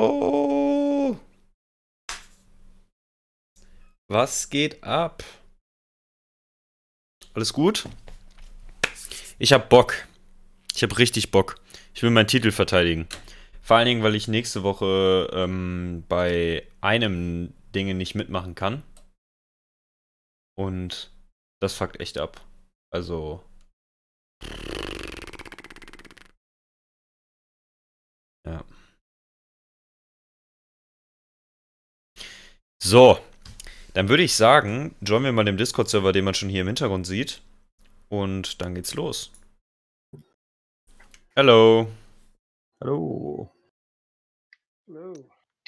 Oh, was geht ab? Alles gut? Ich hab Bock. Ich hab richtig Bock. Ich will meinen Titel verteidigen. Vor allen Dingen, weil ich nächste Woche bei einem Dinge nicht mitmachen kann. Und das fuckt echt ab. Also, ja. So, dann würde ich sagen, joinen wir mal den Discord-Server, den man schon hier im Hintergrund sieht. Und dann geht's los. Hello. Hello. Hello.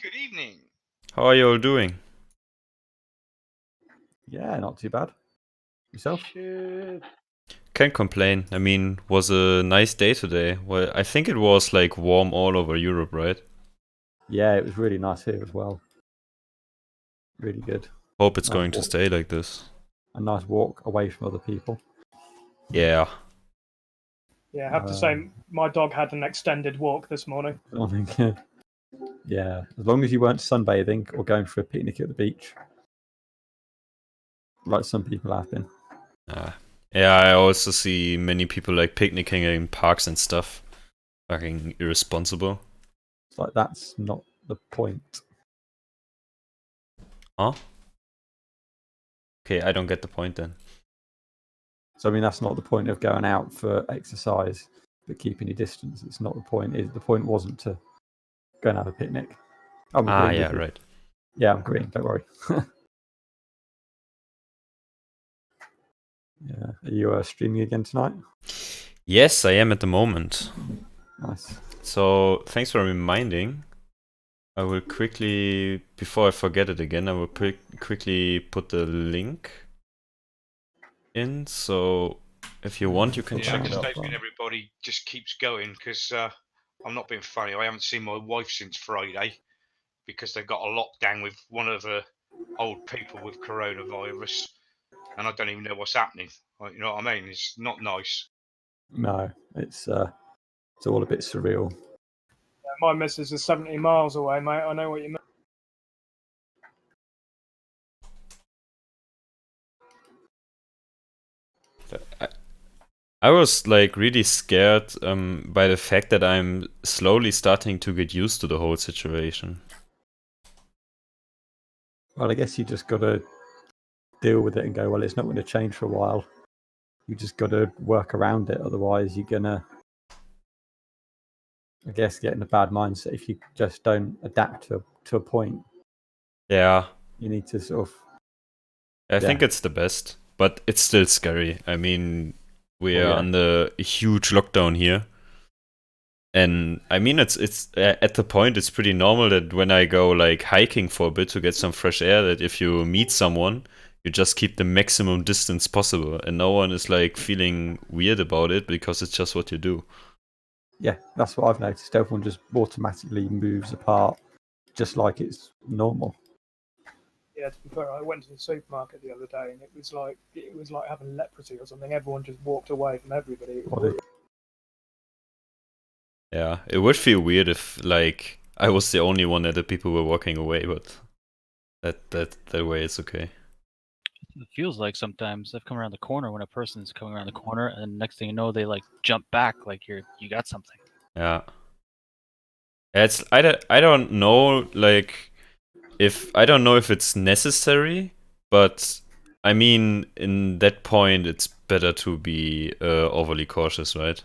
Good evening. How are you all doing? Yeah, not too bad. Yourself? Shit. Can't complain. I mean, was a nice day today. Well, I think it was like warm all over Europe, right? Yeah, it was really nice here as well. Really good. Hope it's Nice going to walk. stay like this. A nice walk away from other people. Yeah. Yeah, I have to say, my dog had an extended walk this morning. Yeah, as long as you weren't sunbathing or going for a picnic at the beach, like some people have been. Yeah, I also see many people like picnicking in parks and stuff. Fucking irresponsible. It's like that's not the point. Huh? Okay, I don't get the point then. So I mean, that's not the point of going out for exercise, but keeping your distance. It's not the point. The point wasn't to go and have a picnic. I'm agreeing Yeah, with you. right. Yeah, I'm agreeing. Don't worry. Yeah. Are you streaming again tonight? Yes, I am at the moment. Nice. So, thanks for reminding. I will quickly, before I forget it again, I will quickly put the link in. So, if you want, you can check it I'm out. just hoping everybody just keeps going because I'm not being funny. I haven't seen my wife since Friday because they've got a lockdown with one of the old people with coronavirus, and I don't even know what's happening. Like, you know what I mean? It's not nice. No, it's all a bit surreal. My missus is 70 miles away, mate. I know what you mean. I was like really scared by the fact that I'm slowly starting to get used to the whole situation. Well, I guess you just got to deal with it and go, well, it's not going to change for a while. You just got to work around it. Otherwise, you're going to, I guess, get in a bad mindset if you just don't adapt to a point. Yeah. You need to sort of... I think it's the best, but it's still scary. I mean, we are under a huge lockdown here. And I mean, it's at the point it's pretty normal that when I go like hiking for a bit to get some fresh air, that if you meet someone, you just keep the maximum distance possible, and no one is like feeling weird about it because it's just what you do. Yeah, that's what I've noticed. Everyone just automatically moves apart, just like it's normal. Yeah, to be fair, I went to the supermarket the other day, and it was like having leprosy or something. Everyone just walked away from everybody. Yeah, it would feel weird if like I was the only one that the people were walking away, but that way it's okay. It feels like sometimes I've come around the corner when a person's coming around the corner, and next thing you know, they like jump back like you got something. Yeah. It's I don't know like I don't know if it's necessary, but I mean in that point it's better to be overly cautious, right?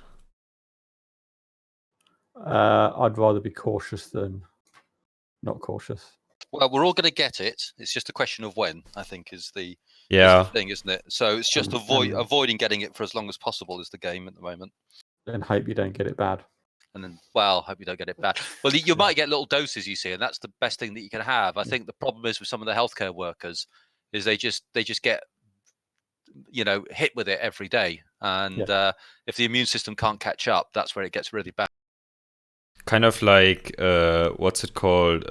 I'd rather be cautious than not cautious. Well, we're all going to get it. It's just a question of when, I think, is the thing, isn't it? So it's just avoiding getting it for as long as possible is the game at the moment. And hope you don't get it bad. And then, well, hope you don't get it bad. Well, you might get little doses, you see, and that's the best thing that you can have. I think the problem is with some of the healthcare workers is they just get, hit with it every day. And if the immune system can't catch up, that's where it gets really bad. Kind of like, what's it called?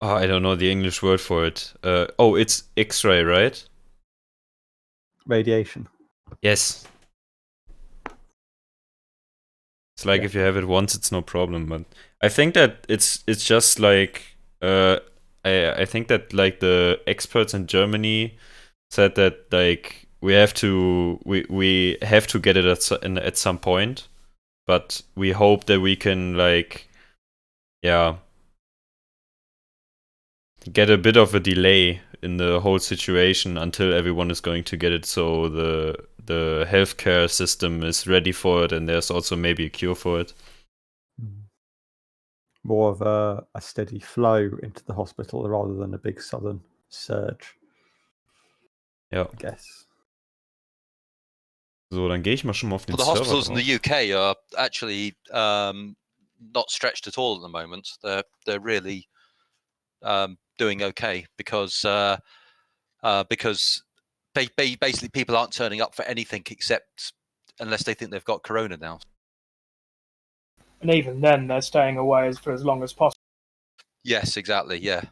I don't know the English word for it. It's X-ray, right? Radiation. Yes. It's like if you have it once, it's no problem. But I think that it's just like I think that like the experts in Germany said that like we have to get it at some point, but we hope that we can like get a bit of a delay in the whole situation until everyone is going to get it, so the healthcare system is ready for it, and there's also maybe a cure for it. More of a steady flow into the hospital rather than a big sudden surge. Ja. I guess. So, dann gehe ich mal schon mal auf den Well, the Server hospitals in drauf. the UK are actually not stretched at all at the moment. They're really doing okay because basically people aren't turning up for anything except unless they think they've got corona now. And even then, they're staying away for as long as possible. Yes, exactly. Yeah.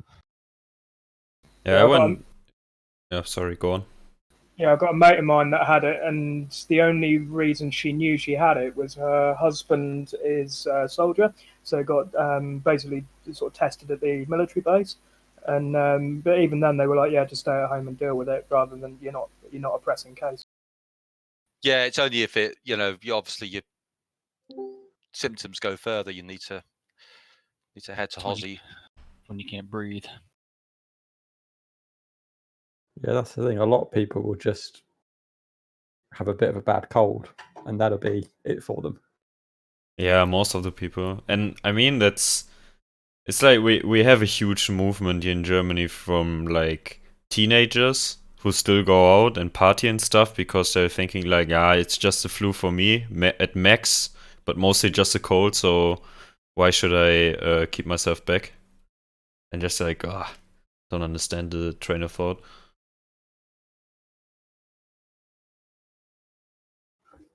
Yeah, I went. Yeah, sorry, go on. Yeah, I've got a mate of mine that had it, and the only reason she knew she had it was her husband is a soldier, so got basically sort of tested at the military base, and but even then they were like, yeah, just stay at home and deal with it, rather than you're not a pressing case. Yeah, it's only if it obviously your symptoms go further, you need to head to Hossie when you can't breathe. Yeah, that's the thing. A lot of people will just have a bit of a bad cold, and that'll be it for them. Yeah, most of the people. And I mean, it's like we have a huge movement here in Germany from like teenagers who still go out and party and stuff because they're thinking like, it's just a flu for me at max, but mostly just a cold, so why should I keep myself back? And just like, don't understand the train of thought.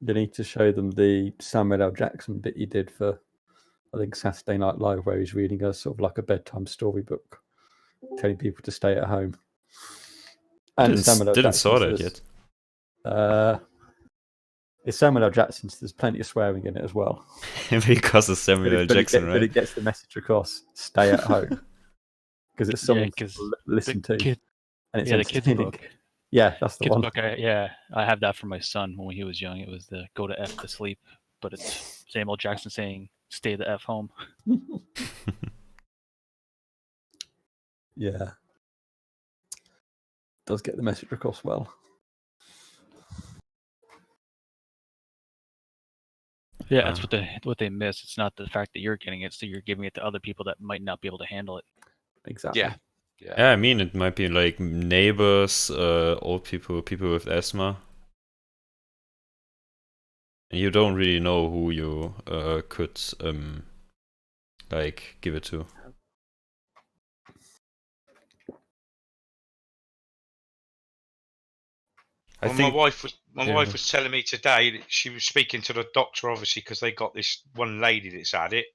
You need to show them the Samuel L. Jackson bit you did for, I think, Saturday Night Live, where he's reading a sort of like a bedtime storybook, telling people to stay at home. And Didn't saw that yet. It's Samuel L. Jackson, so there's plenty of swearing in it as well. Because of Samuel L. Jackson, right? But it gets the message across: stay at home, because it's something to listen to. And it's the kids book. Yeah, that's the kids one. Book, I have that for my son when he was young. It was the go to F to sleep, but it's Samuel Jackson saying stay the F home. Yeah. Does get the message across well. Yeah, that's what they miss. It's not the fact that you're getting it, so you're giving it to other people that might not be able to handle it. Exactly. Yeah, I mean, it might be like neighbors, old people, people with asthma. And you don't really know who you could like give it to. My wife was telling me today that she was speaking to the doctor, obviously, because they got this one lady that's had it,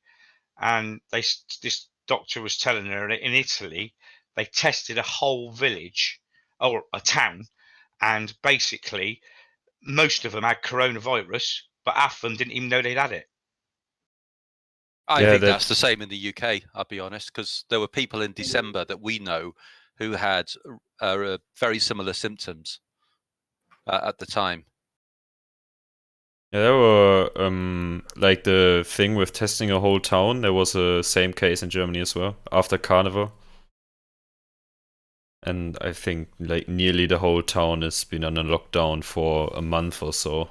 and this doctor was telling her that in Italy they tested a whole village or a town, and basically most of them had coronavirus, but half of them didn't even know they'd had it. I think that's the same in the UK, I'll be honest, because there were people in December that we know who had very similar symptoms at the time. Yeah, there were like the thing with testing a whole town. There was a same case in Germany as well after Carnival, and I think like nearly the whole town has been on a lockdown for a month or so.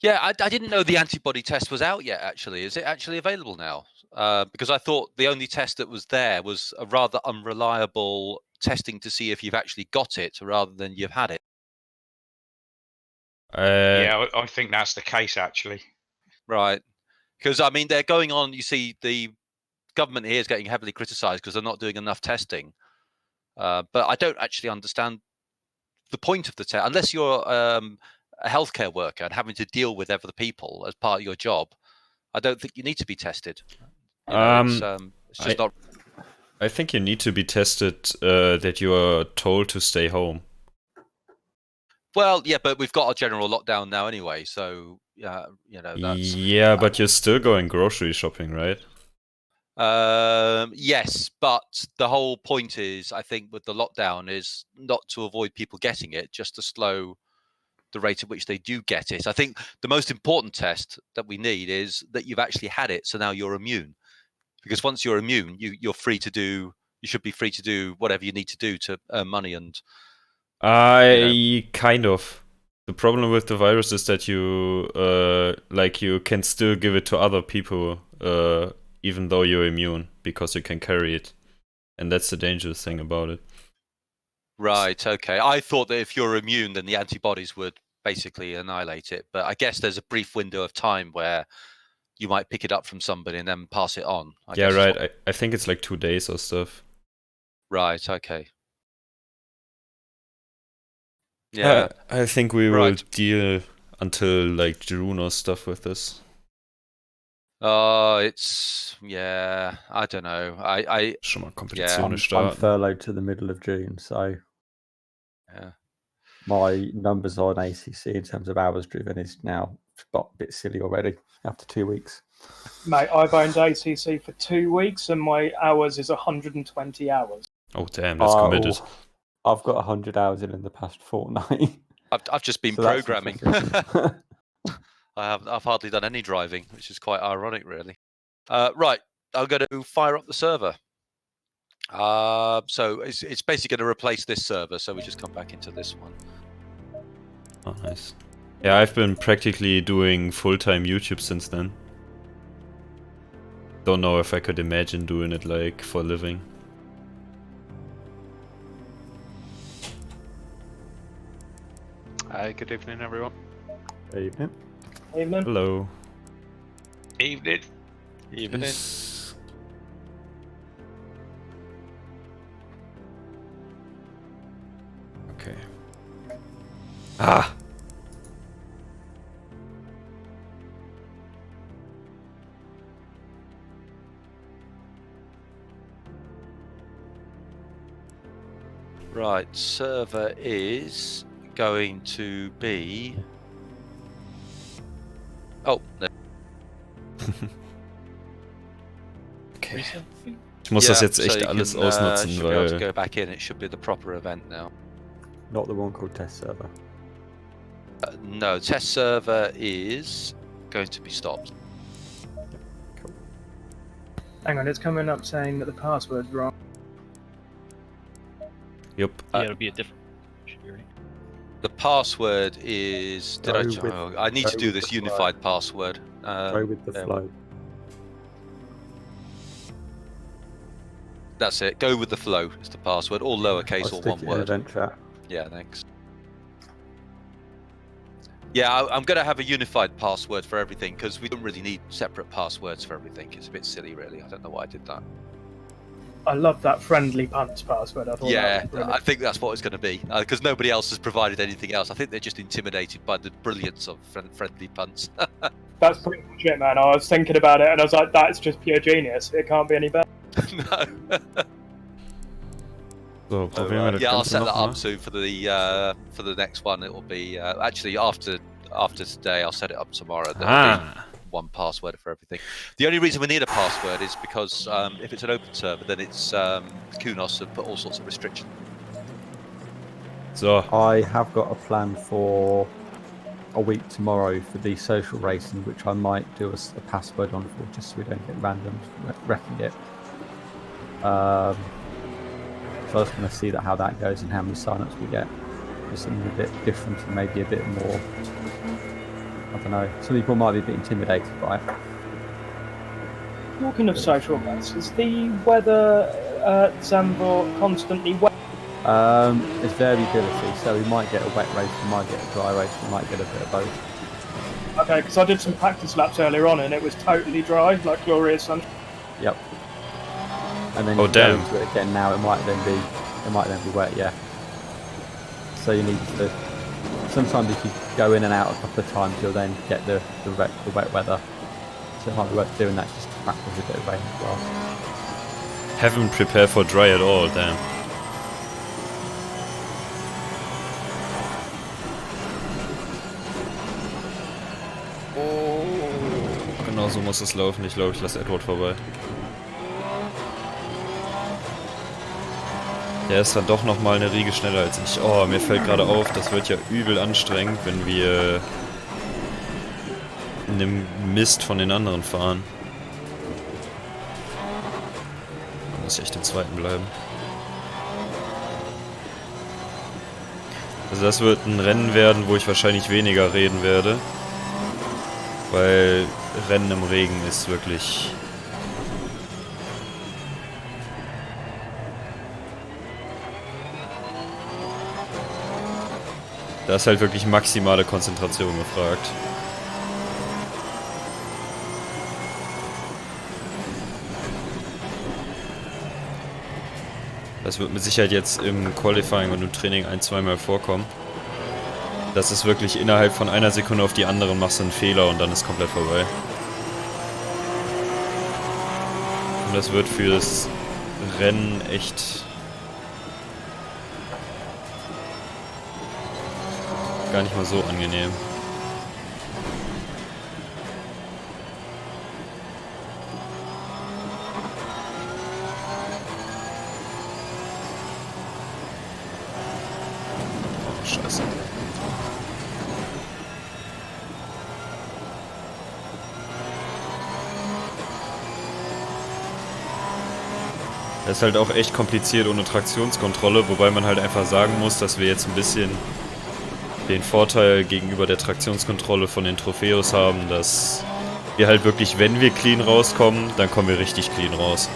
Yeah, I didn't know the antibody test was out yet, actually. Is it actually available now? Because I thought the only test that was there was a rather unreliable testing to see if you've actually got it rather than you've had it. Yeah, I think that's the case, actually. Right. Because, I mean, they're going on, you see, the government here is getting heavily criticised because they're not doing enough testing. But I don't actually understand the point of the test. Unless you're a healthcare worker and having to deal with other people as part of your job, I don't think you need to be tested. You know, it's just not. I think you need to be tested that you are told to stay home. Well, yeah, but we've got a general lockdown now anyway, so that's Yeah, but you're still going grocery shopping, right? yes, but the whole point is, I think, with the lockdown is not to avoid people getting it, just to slow the rate at which they do get it. I think the most important test that we need is that you've actually had it, so now you're immune. Because once you're immune, you're free to do. You should be free to do whatever you need to do to earn money and. Kind of. The problem with the virus is that you can still give it to other people, even though you're immune, because you can carry it, and that's the dangerous thing about it. Right. Okay. I thought that if you're immune, then the antibodies would basically annihilate it. But I guess there's a brief window of time where you might pick it up from somebody and then pass it on. Yeah, right. I think it's like 2 days or stuff. Right. Okay. Yeah. I think we will deal until like June or stuff with this. I don't know. Schon mal Kompetitionen I'm starten. furloughed to the middle of June, so yeah. My numbers on ACC in terms of hours driven is now a bit silly already after 2 weeks. Mate, I've owned ACC for 2 weeks and my hours is 120 hours. Oh damn, that's committed. I've got 100 hours in the past fortnight. I've just been programming. I've hardly done any driving, which is quite ironic, really. Right, I'm going to fire up the server. So it's basically going to replace this server. So we just come back into this one. Oh, nice. Yeah, I've been practically doing full-time YouTube since then. Don't know if I could imagine doing it like for a living. Hi, good evening, everyone. Evening. Evening. Hello. Evening. Evening. Yes. Okay. Ah! Right, server is going to be... Oh, no. Okay. Ich muss das jetzt echt alles ausnutzen, should be able to weil... go back in. It should be the proper event now. Not the one called test server. No, test server is going to be stopped. Cool. Hang on, it's coming up saying that the password's wrong. Yep. Yeah, it'll be a different. Should be right. The password is... I need to do this flow. unified password. Go with the flow. That's it. Go with the flow is the password. All lowercase, all one word. Event chat. Yeah, thanks. Yeah, I'm going to have a unified password for everything because we don't really need separate passwords for everything. It's a bit silly, really. I don't know why I did that. I love that friendly punts password. I thought Yeah, that was I think that's what it's going to be because nobody else has provided anything else. I think they're just intimidated by the brilliance of friendly punts. That's pretty much it, man. I was thinking about it and I was like, that's just pure genius. It can't be any better. No. So, probieren wir das Yeah, I'll Ganze set that noch mal. up soon for the next one. It will be actually after today. I'll set it up tomorrow. There'll be one password for everything. The only reason we need a password is because if it's an open server, then it's Kunos have put all sorts of restrictions. So, I have got a plan for a week tomorrow for the social racing, which I might do a password on for, just so we don't get random wrecking it. So I was going to see how that goes and how many sign-ups we get. Just something a bit different and maybe a bit more, I don't know, some people might be a bit intimidated by it. Talking of social events, is the weather at Zambor constantly wet? There's variability, so we might get a wet race, we might get a dry race, we might get a bit of both. Okay, because I did some practice laps earlier on and it was totally dry, like glorious sunshine. Yep. And then Oh, you go damn. into it again now, it might then be wet, yeah. So you need to, sometimes if you go in and out a couple of times, you'll then get the wet weather. So it might be worth doing that just to practice a bit of rain as well. haven't prepared for dry at all, damn. muss es laufen. Ich glaube, ich lasse Edward vorbei. Der ist dann doch nochmal eine Riege schneller als ich. Oh, mir fällt gerade auf, das wird ja übel anstrengend, wenn wir in dem Mist von den anderen fahren. Da muss ich echt im zweiten bleiben. Also das wird ein Rennen werden, wo ich wahrscheinlich weniger reden werde. Weil Rennen im Regen ist wirklich... Da ist halt wirklich maximale Konzentration gefragt. Das wird mit Sicherheit jetzt im Qualifying und im Training 1-2 Mal vorkommen. Das ist wirklich innerhalb von einer Sekunde auf die andere machst du einen Fehler und dann ist komplett vorbei. Und das wird fürs Rennen echt gar nicht mal so angenehm. Oh, scheiße. Das ist halt auch echt kompliziert ohne Traktionskontrolle, wobei man halt einfach sagen muss, dass wir jetzt ein bisschen den Vorteil gegenüber der Traktionskontrolle von den Trophäus haben, dass wir halt wirklich, wenn wir clean rauskommen, dann kommen wir richtig clean raus.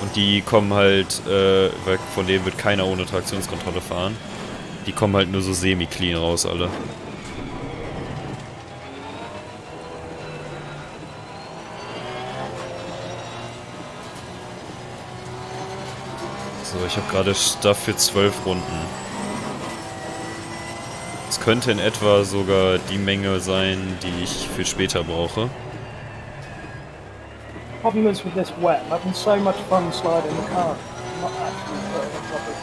Und die kommen halt, weil von denen wird keiner ohne Traktionskontrolle fahren. Die kommen halt nur so semi-clean raus, alle. So, ich habe gerade Stuff für 12 Runden. Es könnte in etwa sogar die Menge sein, die ich für später brauche. Problem is with this wet, I'm having so much fun sliding the car. I'm not actually putting it properly.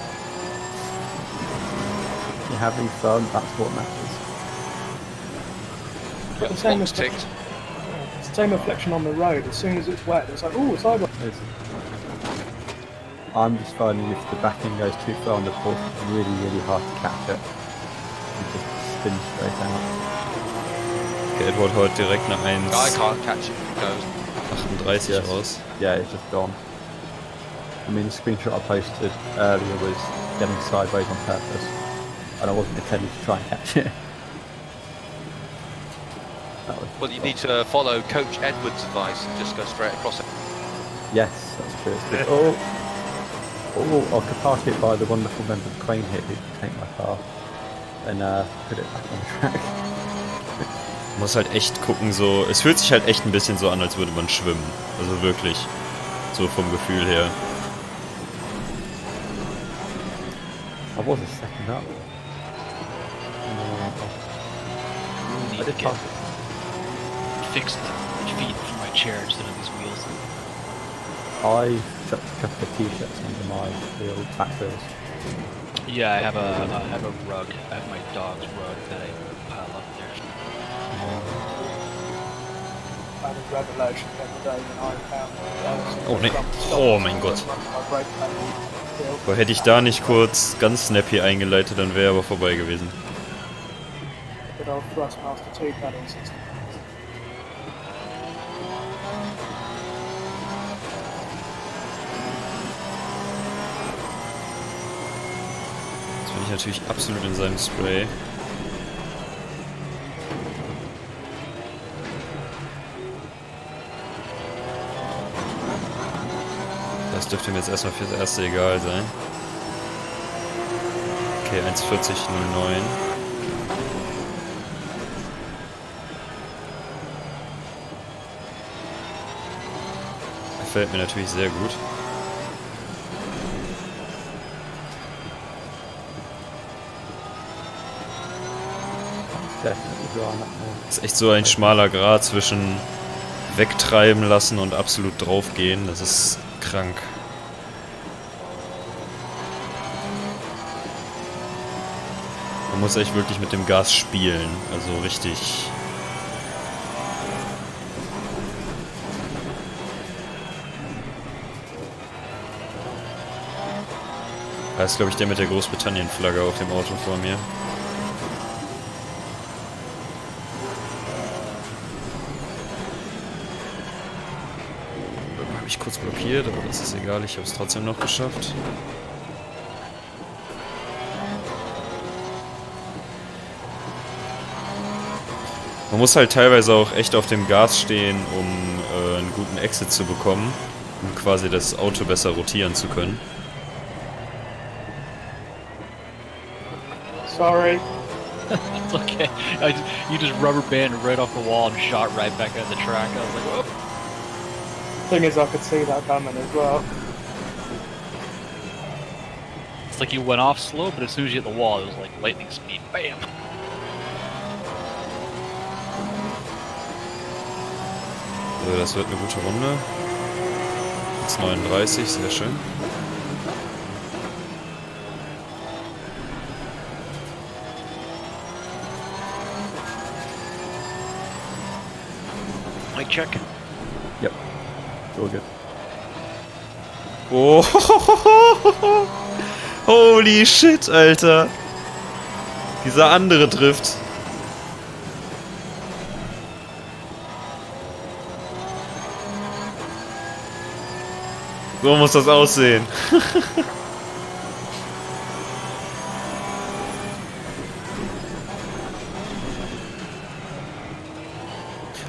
You're having fun, that's what matters. But the same reflection, it's the same reflection on the road. As soon as it's wet, it's like, oh, it's over. I'm just finding if the back end goes too far on the port, it's really, really hard to catch it. You just spin straight out. Okay, Edward haut direkt eine 1. I can't catch it if it goes. 38 raus. Yeah, it's just gone. I mean, the screenshot I posted earlier was getting sideways on purpose, and I wasn't intending to try and catch it. Well, you need to follow Coach Edward's advice and just go straight across it. Yes, that's true. It's good. I could park it by the wonderful member of Crane here who can take my car and put it back on the track. Muss halt echt gucken, so. Es fühlt sich halt echt ein bisschen so an, als würde man schwimmen. Also wirklich. So vom Gefühl her. I was a second up. I did get fixed feet for my chair instead of these wheels. I chucked a couple of t-shirts under my wheel, back wheels. Yeah, I have a rug. I have my dog's rug that I pile up there. I had a revelation the other day when I found Oh ne. Oh mein Gott. Boah, hätte ich da nicht kurz ganz snappy eingeleitet, dann wäre er aber vorbei gewesen. Good old Thrustmaster 2 pedal system. Jetzt bin ich natürlich absolut in seinem Spray. Das dürfte mir jetzt erstmal fürs erste egal sein. Okay, 1,40,09. Gefällt mir natürlich sehr gut. Das ist echt so ein schmaler Grat zwischen wegtreiben lassen und absolut draufgehen. Das ist krank. Man muss echt wirklich mit dem Gas spielen. Also richtig Das ist, glaube ich, der mit der Großbritannien-Flagge auf dem Auto vor mir. Habe ich kurz blockiert, aber das ist egal, ich habe es trotzdem noch geschafft. Man muss halt teilweise auch echt auf dem Gas stehen, um einen guten Exit zu bekommen, um quasi das Auto besser rotieren zu können. Sorry. It's okay. You just rubber banded right off the wall and shot right back at the track. I was like, whoa. Thing is, I could see that coming as well. It's like you went off slow, but as soon as you hit the wall, it was like lightning speed. Bam! So, das wird eine gute Runde. Jetzt 39, sehr schön. Mic check. Yep. It's all good. Oh, holy shit, Alter. Dieser andere trifft. So muss das aussehen.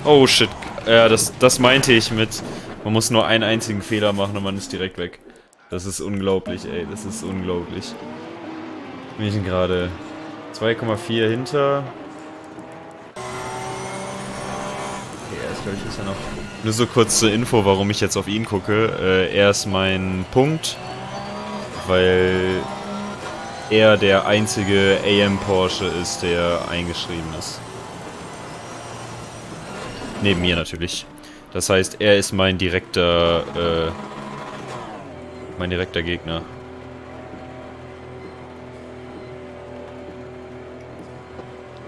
Oh shit. Ja, das meinte ich mit, man muss nur einen einzigen Fehler machen und man ist direkt weg. Das ist unglaublich, ey. Das ist unglaublich. Wir sind gerade 2,4 hinter. Okay, erst glaube ich ist er noch. Nur so kurz zur Info, warum ich jetzt auf ihn gucke. Er ist mein Punkt, weil er der einzige AM Porsche ist, der eingeschrieben ist. Neben mir natürlich. Das heißt, er ist mein direkter Gegner.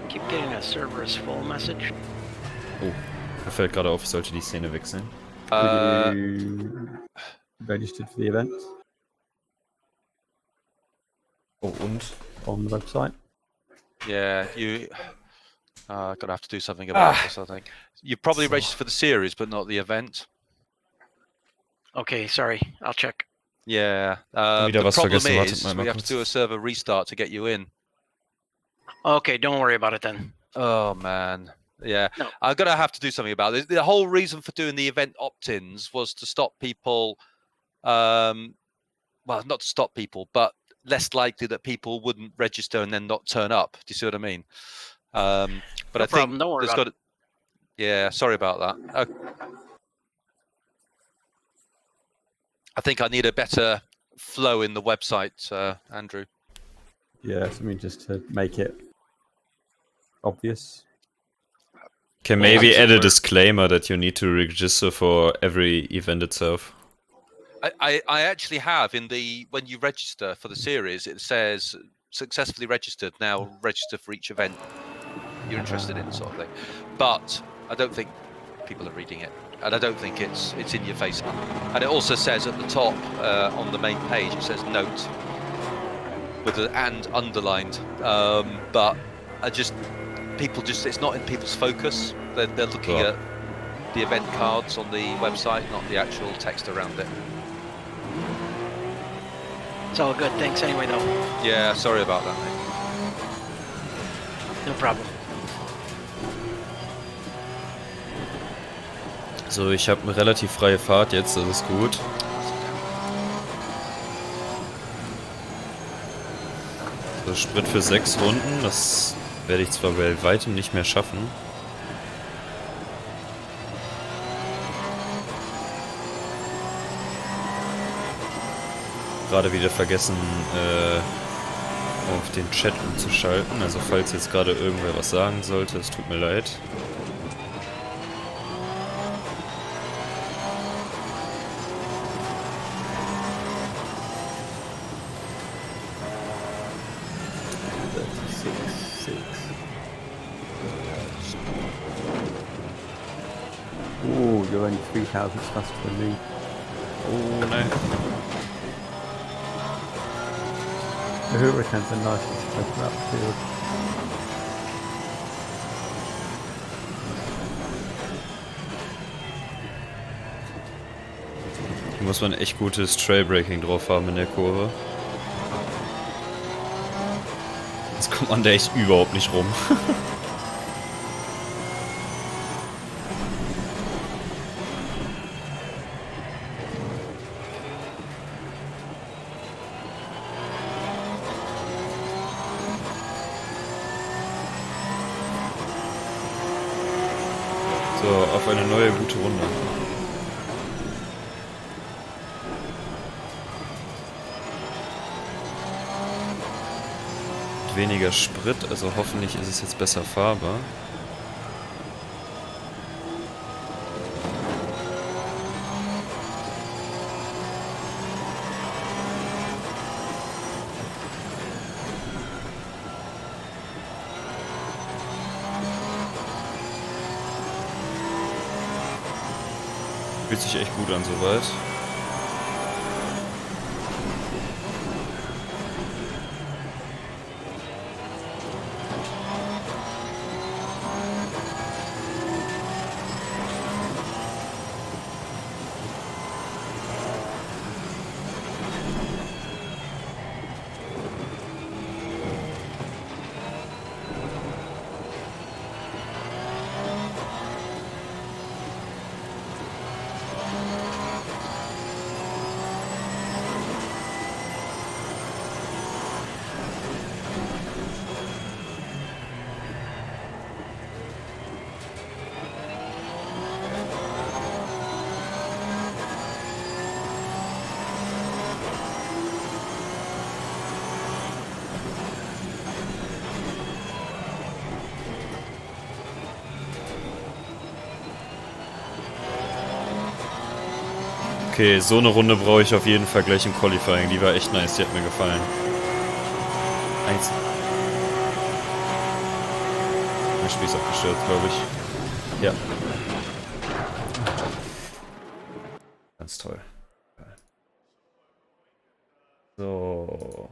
Keep getting a server is full message. Oh, mir fällt gerade auf, ich sollte die Szene wechseln. Were you registered for the event Oh, und? on the website? Yeah, you. Gonna have to do something about this, I think. You probably registered for the series, but not the event. Okay, sorry. I'll check. Yeah. Wieder The was problem vergessen, wartet is mal we have to kurz. do a server restart to get you in. Okay, don't worry about it then. Oh man. Yeah, No. I'm gonna have to do something about this. The whole reason for doing the event opt-ins was to stop people, well, not to stop people, but less likely that people wouldn't register and then not turn up. Do you see what I mean? But No I think problem, don't worry there's about got. Yeah, sorry about that. I think I need a better flow in the website, Andrew. Yeah, something just to make it obvious. Can Well, maybe add a super. disclaimer that you need to register for every event itself. I actually have in the when you register for the series, it says successfully registered. Now register for each event you're interested in, sort of thing. But I don't think people are reading it, and I don't think it's in your face. And it also says at the top on the main page, it says note with an and underlined. But people just it's not in people's focus. They're looking Sure. at the event cards on the website, not the actual text around it. It's all good. Thanks anyway, though. Yeah, sorry about that, mate. No problem. So, ich habe eine relativ freie Fahrt jetzt, das ist gut. So, Sprit für 6 Runden, das werde ich zwar bei weitem nicht mehr schaffen. Gerade wieder vergessen, auf den Chat umzuschalten. Also falls jetzt gerade irgendwer was sagen sollte, es tut mir leid. Oh, you're only 3,000 faster than me. Oh nein. The hurricanes are nice to spread throughout the field. Hier muss man echt gutes Trailbreaking drauf haben in der Kurve. Jetzt kommt man da echt überhaupt nicht rum. So, auf eine neue gute Runde. Weniger Sprit, also hoffentlich ist es jetzt besser fahrbar. Fühlt sich echt gut an soweit. Okay, so eine Runde brauche ich auf jeden Fall gleich im Qualifying. Die war echt nice, die hat mir gefallen. Mein Spiel ist abgestürzt, glaube ich. Ja. Ganz toll. So.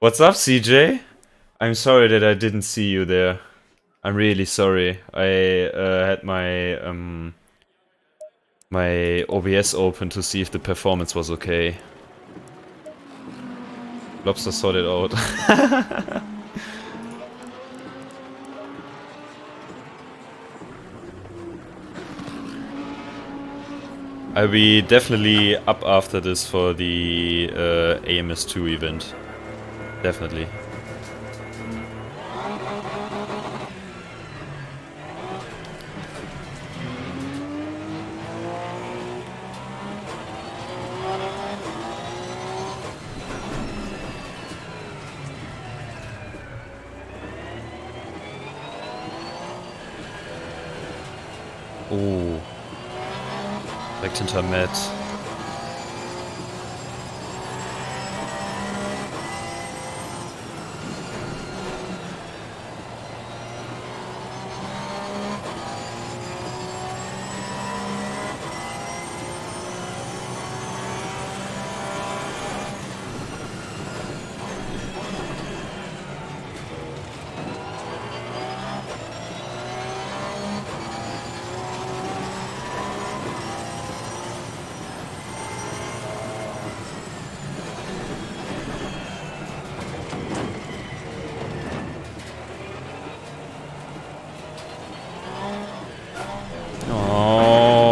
What's up, CJ? I'm sorry that I didn't see you there. I'm really sorry. I had my my OBS open to see if the performance was okay. Lobster sorted out. I'll be definitely up after this for the AMS2 event. Definitely. Oh. Direkt hinter Matt.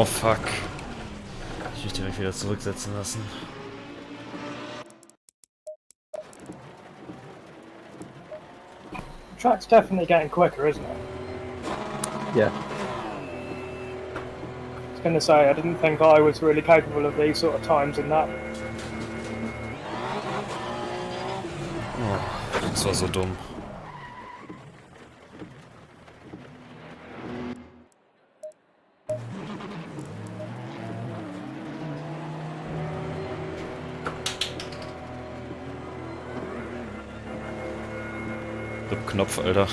Fuck. Ich will direkt wieder zurücksetzen lassen. The track's definitely getting quicker, isn't it? Yeah. I was going to say, I didn't think I was really capable of these sort of times in that. Oh, das war so dumm. Knopf, Alter.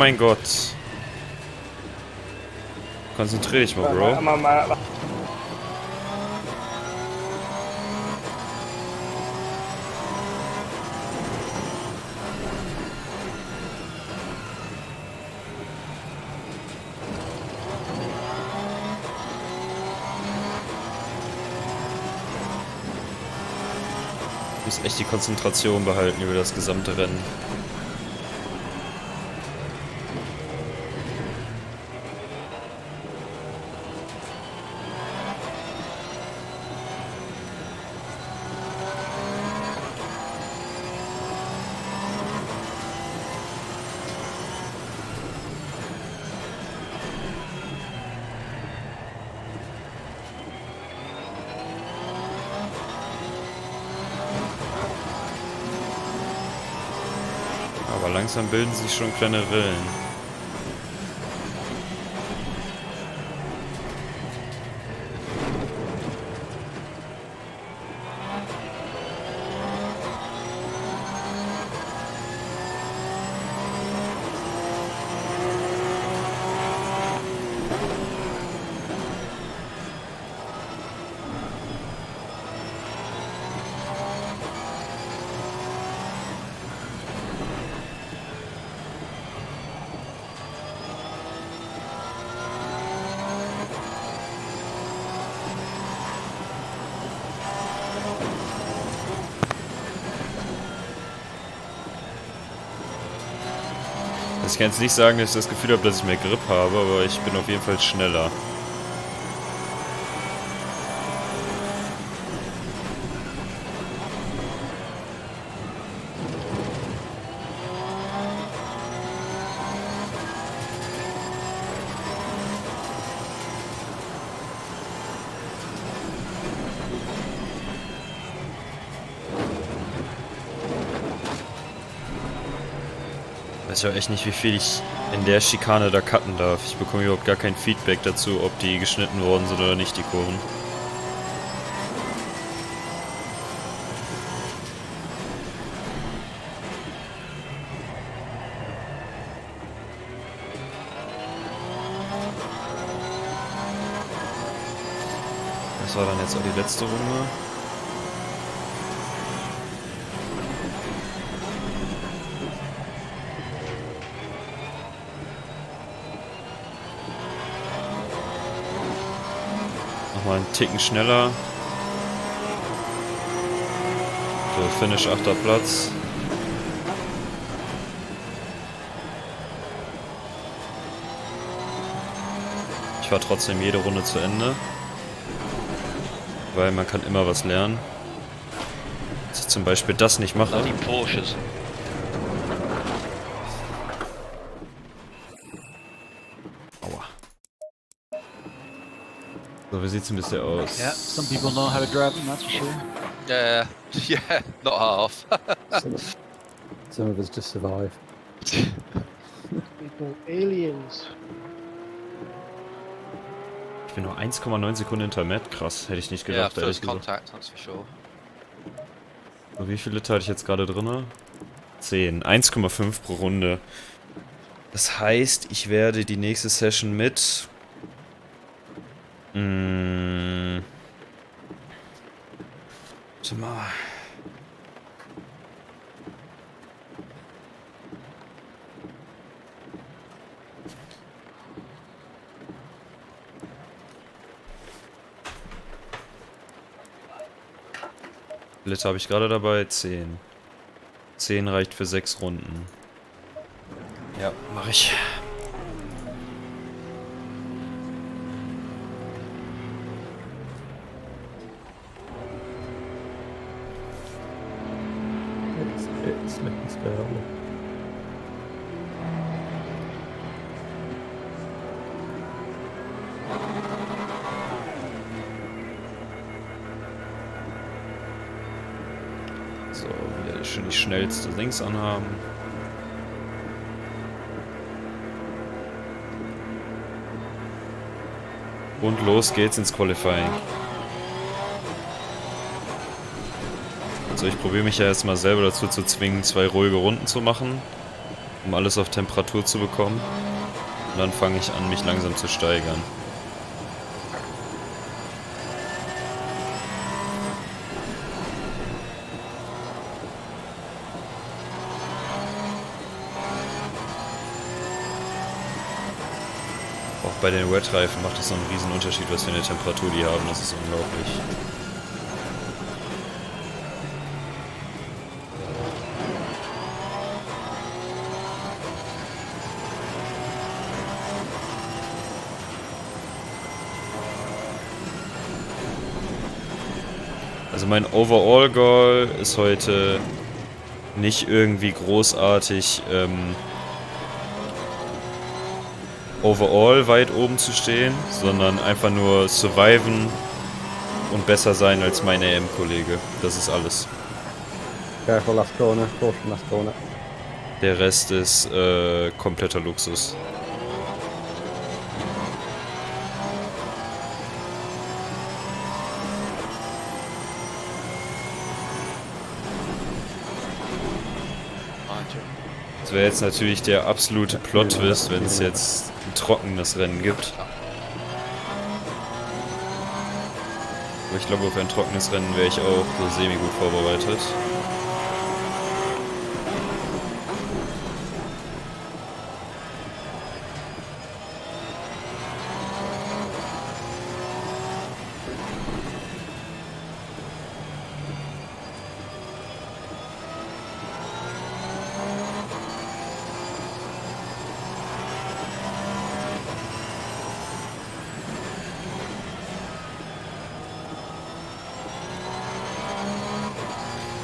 mein Gott. Konzentrier dich mal, Bro. Ich muss echt die Konzentration behalten über das gesamte Rennen. Aber langsam bilden sich schon kleine Rillen. Ich kann jetzt nicht sagen, dass ich das Gefühl habe, dass ich mehr Grip habe, aber ich bin auf jeden Fall schneller. Ich weiß ja echt nicht, wie viel ich in der Schikane da cutten darf. Ich bekomme überhaupt gar kein Feedback dazu, ob die geschnitten worden sind oder nicht, die Kurven. Das war dann jetzt auch die letzte Runde. Nochmal einen Ticken schneller. So, Finish 8. Platz. Ich fahre trotzdem jede Runde zu Ende. Weil man kann immer was lernen. Dass ich zum Beispiel das nicht mache. Die Porsches. So, wie sieht's ein bisschen aus? Yeah, some people know how to drive them, that's for sure. Yeah, not half. Some of us just survive. People, aliens. Ich bin nur 1,9 Sekunden hinter Matt. Krass, hätte ich nicht Yeah, gedacht. first contact, that's for sure. So, wie viele Liter hatte ich jetzt gerade drin? 10. 1,5 pro Runde. Das heißt, ich werde die nächste Session mit... Warte mal. Liter habe ich gerade dabei, 10. 10 reicht für 6 Runden. Ja, mache ich. It's slippy still. So, wieder schon die schnellste Dings anhaben. Und los geht's ins Qualifying. Also ich probiere mich ja jetzt mal selber dazu zu zwingen, 2 ruhige Runden zu machen. um alles auf Temperatur zu bekommen. Und dann fange ich an, mich langsam zu steigern. Auch bei den Wet-Reifen macht es so einen riesen Unterschied, was für eine Temperatur die haben. Das ist unglaublich. Also mein Overall-Goal ist heute nicht irgendwie großartig overall weit oben zu stehen, sondern einfach nur surviven und besser sein als mein AM-Kollege. Das ist alles. Careful last corner, caution last corner. Der Rest ist kompletter Luxus. Das wäre jetzt natürlich der absolute Plot-Twist, wenn es jetzt ein trockenes Rennen gibt. Aber ich glaube, auf ein trockenes Rennen wäre ich auch so semi-gut vorbereitet.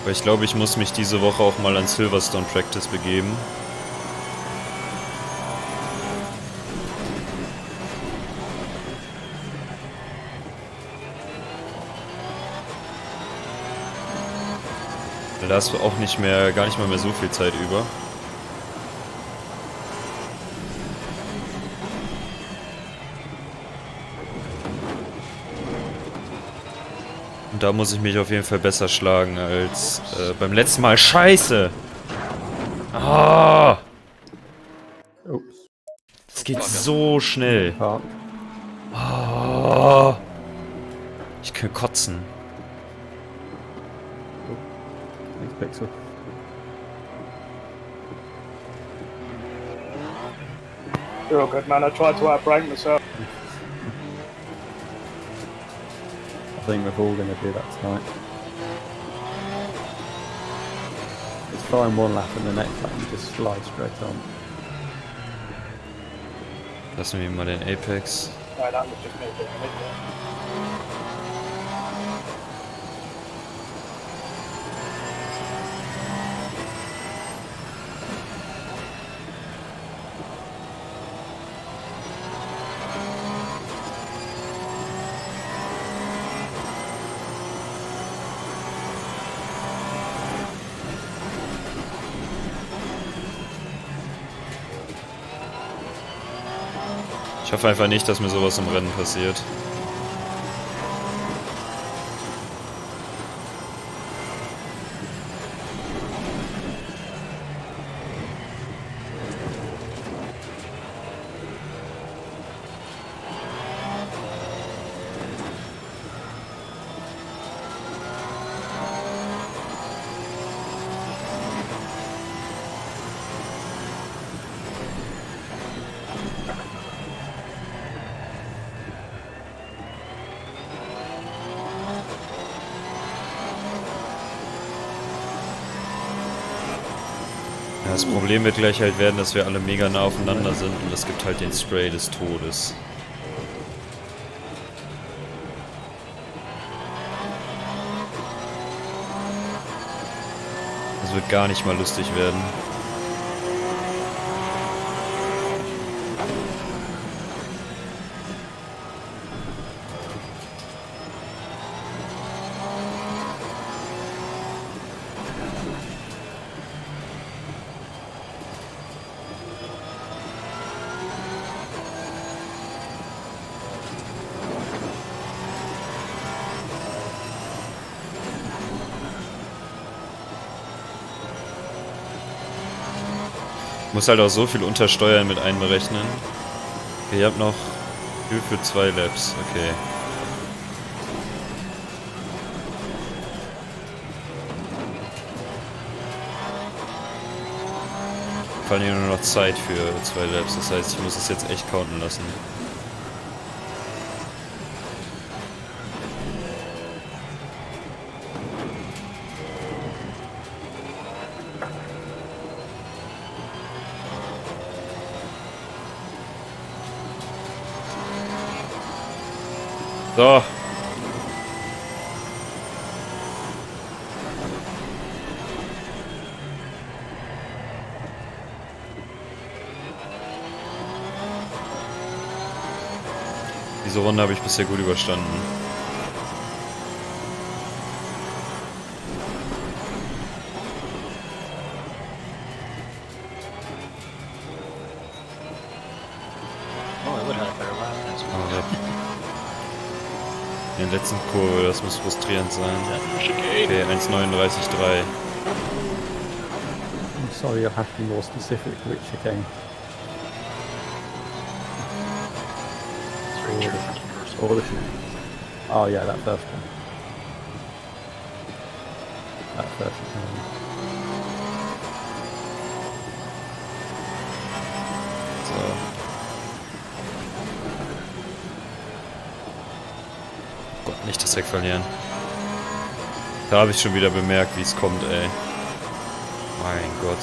Aber ich glaube, ich muss mich diese Woche auch mal an Silverstone Practice begeben. Weil da hast du auch gar nicht mal mehr so viel Zeit über. Und da muss ich mich auf jeden Fall besser schlagen als beim letzten Mal. Scheiße! Ah! Ups. Das geht so schnell. Park. Ah! Ich kann kotzen. Next pixel. You're all good, man. I tried to outbrake myself. I think we're all going to do that tonight. It's fine one lap and the next lap you just slide straight on. Lassen wir mal den Apex. No, that was just me being an idiot. Ich hoffe einfach nicht, dass mir sowas im Rennen passiert. Ja, das Problem wird gleich halt werden, dass wir alle mega nah aufeinander sind und es gibt halt den Spray des Todes. Das wird gar nicht mal lustig werden. Muss halt auch so viel Untersteuern mit einberechnen. Okay, ihr habt noch Fuel für 2 Laps, okay. Vor allem nur noch Zeit für 2 Laps, das heißt, ich muss es jetzt echt counten lassen. So. Diese Runde habe ich bisher gut überstanden. Oh, I would have had a better lap. That's Oh, in der letzten Kurve, das muss frustrierend sein. Okay, 1,39,3. I'm sorry, you'll have to be more specific which chicane. Or the oh yeah, that first one. That first chicane. So. Gott, nicht das Heck verlieren. Da habe ich schon wieder bemerkt, wie es kommt, ey. Mein Gott.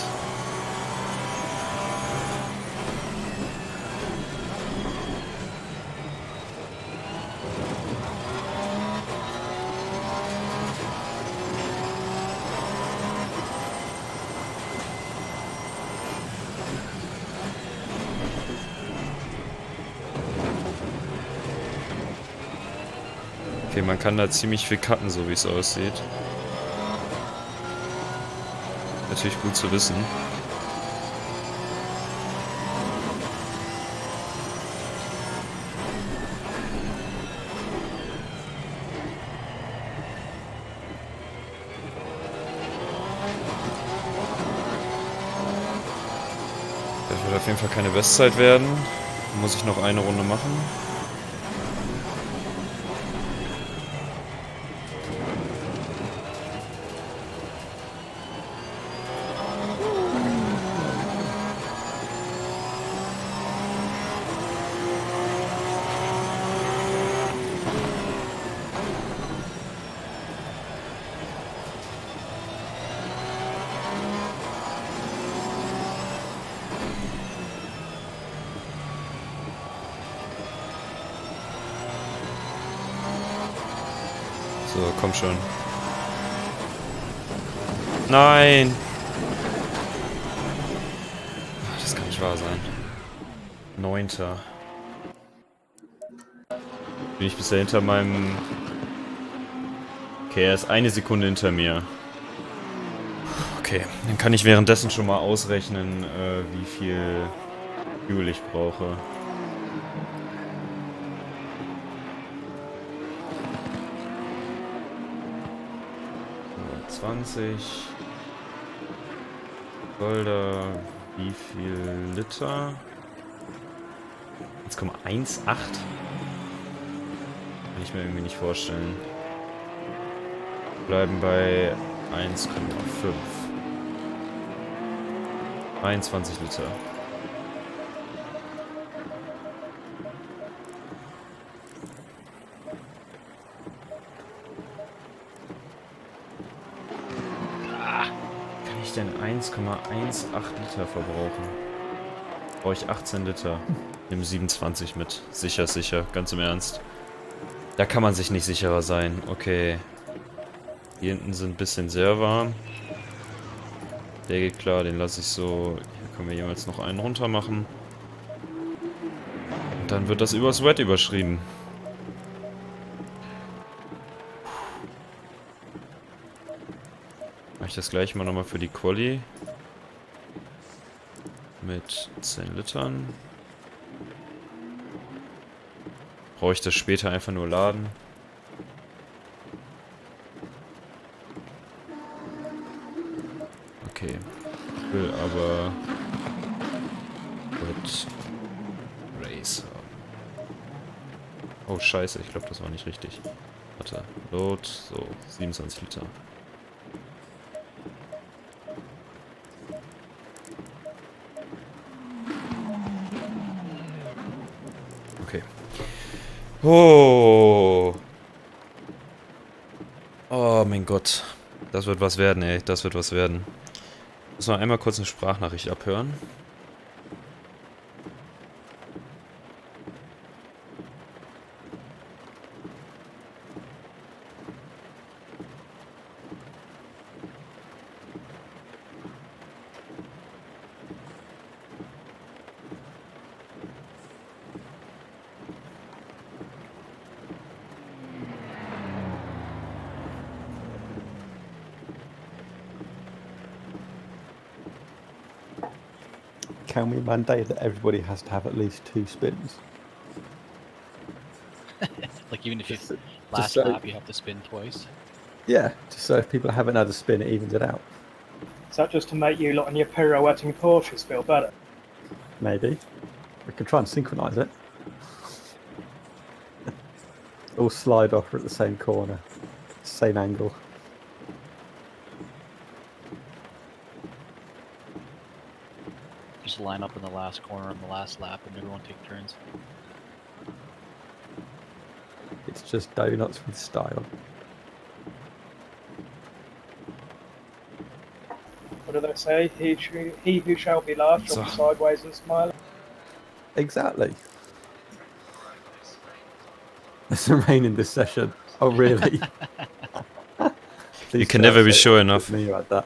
Okay, man kann da ziemlich viel cutten, so wie es aussieht. Natürlich gut zu wissen. Das wird auf jeden Fall keine Bestzeit werden. Muss ich noch eine Runde machen. So, komm schon. Nein! Das kann nicht wahr sein. 9. Bin ich bisher hinter meinem... Okay, er ist 1 Sekunde hinter mir. Okay, dann kann ich währenddessen schon mal ausrechnen, wie viel Fuel ich brauche. 20. Zolder, wie viel Liter? 1,18? Kann ich mir irgendwie nicht vorstellen. Bleiben bei 1,5. 21 Liter. Denn 1,18 Liter verbrauchen. Brauche ich 18 Liter. Nimm 27 mit. Sicher, sicher. Ganz im Ernst. Da kann man sich nicht sicherer sein. Okay. Hier hinten sind ein bisschen sehr warm. Der geht klar, den lasse ich so. Hier können wir jeweils noch einen runter machen. Und dann wird das übers Wet überschrieben. Mache ich das gleich mal nochmal für die Quali. Mit 10 Litern. Brauche ich das später einfach nur laden. Okay. Ich will aber und Racer. Oh scheiße, ich glaube das war nicht richtig. Warte, Load, so, 27 Liter. Okay. Oh. Oh mein Gott. Das wird was werden, ey. Das wird was werden. Muss noch einmal kurz eine Sprachnachricht abhören. Can we mandate that everybody has to have at least 2 spins? Like even if you Just last so- lap, you have to spin twice. Yeah, just so if people haven't had a spin, it evens it out. Is that just to make you lot on your pirouetting Porsches feel better? Maybe. We can try and synchronise it. All slide off at the same corner, same angle. Just line up in the last corner on the last lap and everyone take turns. It's just donuts with style. What do they say? He who shall be last shall be sideways and smiling. Exactly. There's some rain in this session. Oh, really? You can never be sure enough. Me about that.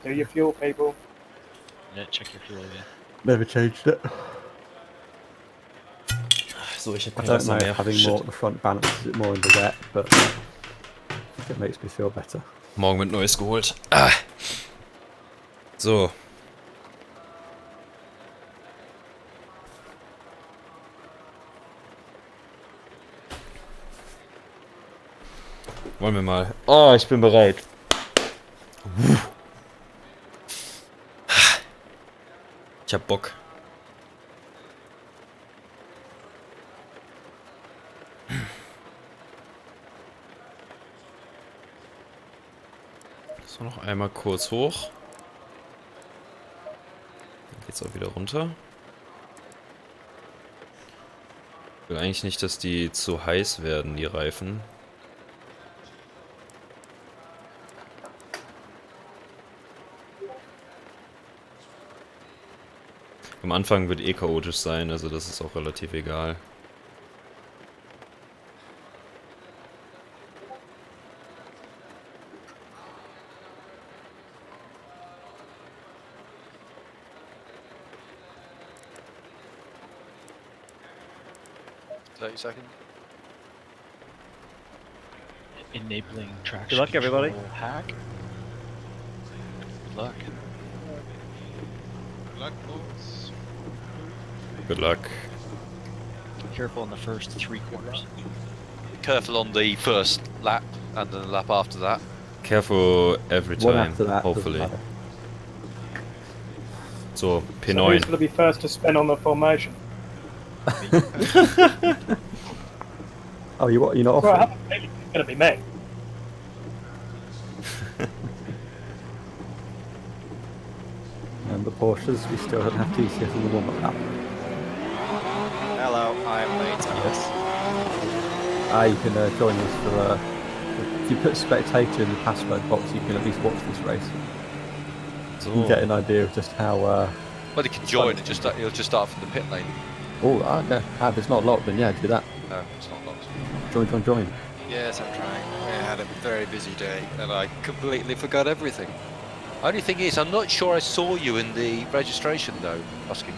Do your fuel, people. Yeah, check your fuel, yeah. Never changed it. So, ich I don't know if having more at the front balances it more in the wet, but it makes me feel better. Morgen wird Neues geholt. Ah. So. Wollen wir mal. Oh, ich bin bereit. Ich hab Bock. So, noch einmal kurz hoch. Dann geht's auch wieder runter. Ich will eigentlich nicht, dass die zu heiß werden, die Reifen. Am Anfang wird eh chaotisch sein, also das ist auch relativ egal. Seconds. Enabling traction. Good luck, everybody. control Hack. Good luck. Good luck, boys. Good luck. Careful in the first 3 corners. Careful on the first lap and then the lap after that. Careful every One time, after that, doesn't hopefully. matter. So, So P9. who's going to be first to spin on the formation? Oh, you're not off? Well, I it? have a feeling it's going to be me. And the Porsches, we still don't have TCS in the warm-up lap. Hello, I'm late. Yes. You can join us for. If you put spectator in the password box, you can at least watch this race. So, You get an idea of just how. Well, you can join and he'll just start from the pit lane. Oh, okay. If it's not locked, then yeah, do that. No, it's not locked. Join. Yes, I'm trying. I had a very busy day and I completely forgot everything. Only thing is, I'm not sure I saw you in the registration though, Husky.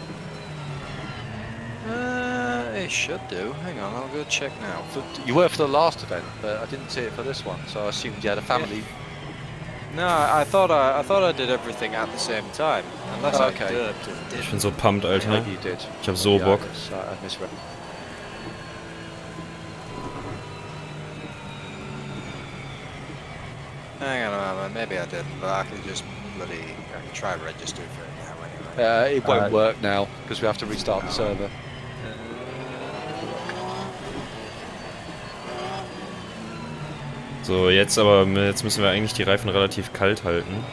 I should do. Hang on, I'll go check now. You were for the last event, but I didn't see it for this one, so I assumed you had a family. No, I thought I did everything at the same time, unless Oh, I okay. derped and ich didn't. bin so pumped, Alter. Maybe you did. Ich hab so Yeah, Bock. I misread. Hang on a moment, maybe I didn't, but I can just I can try and register for it now anyway. It won't work now because we have to restart the server. So, jetzt müssen wir eigentlich die Reifen relativ kalt halten.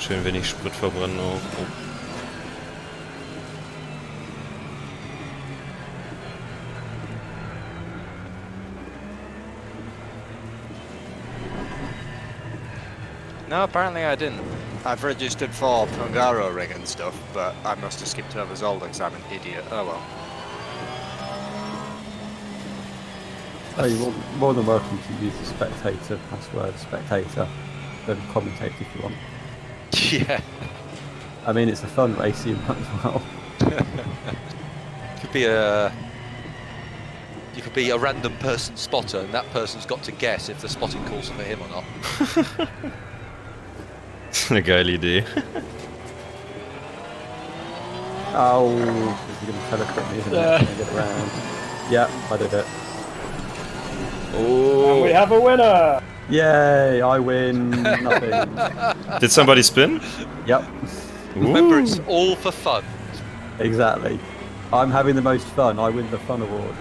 Schön wenig Sprit verbrennen auch. Oh. No, apparently I didn't. I've registered for Pungaro ring and stuff, but I must have skipped over Zolder because I'm an idiot. Oh well. Oh, you're more than welcome to use the spectator password, spectator, then commentate if you want. Yeah. I mean, it's a fun racing one as well. You could be a random person spotter, and that person's got to guess if the spotting calls for him or not. Das ist eine geile Idee. Oh, is he going to teleport me, isn't it? Can I get around? Yeah, I did it. Oh. And we have a winner! Yay, I win nothing. Did somebody spin? Yep. Remember, it's all for fun. Exactly. I'm having the most fun. I win the fun award.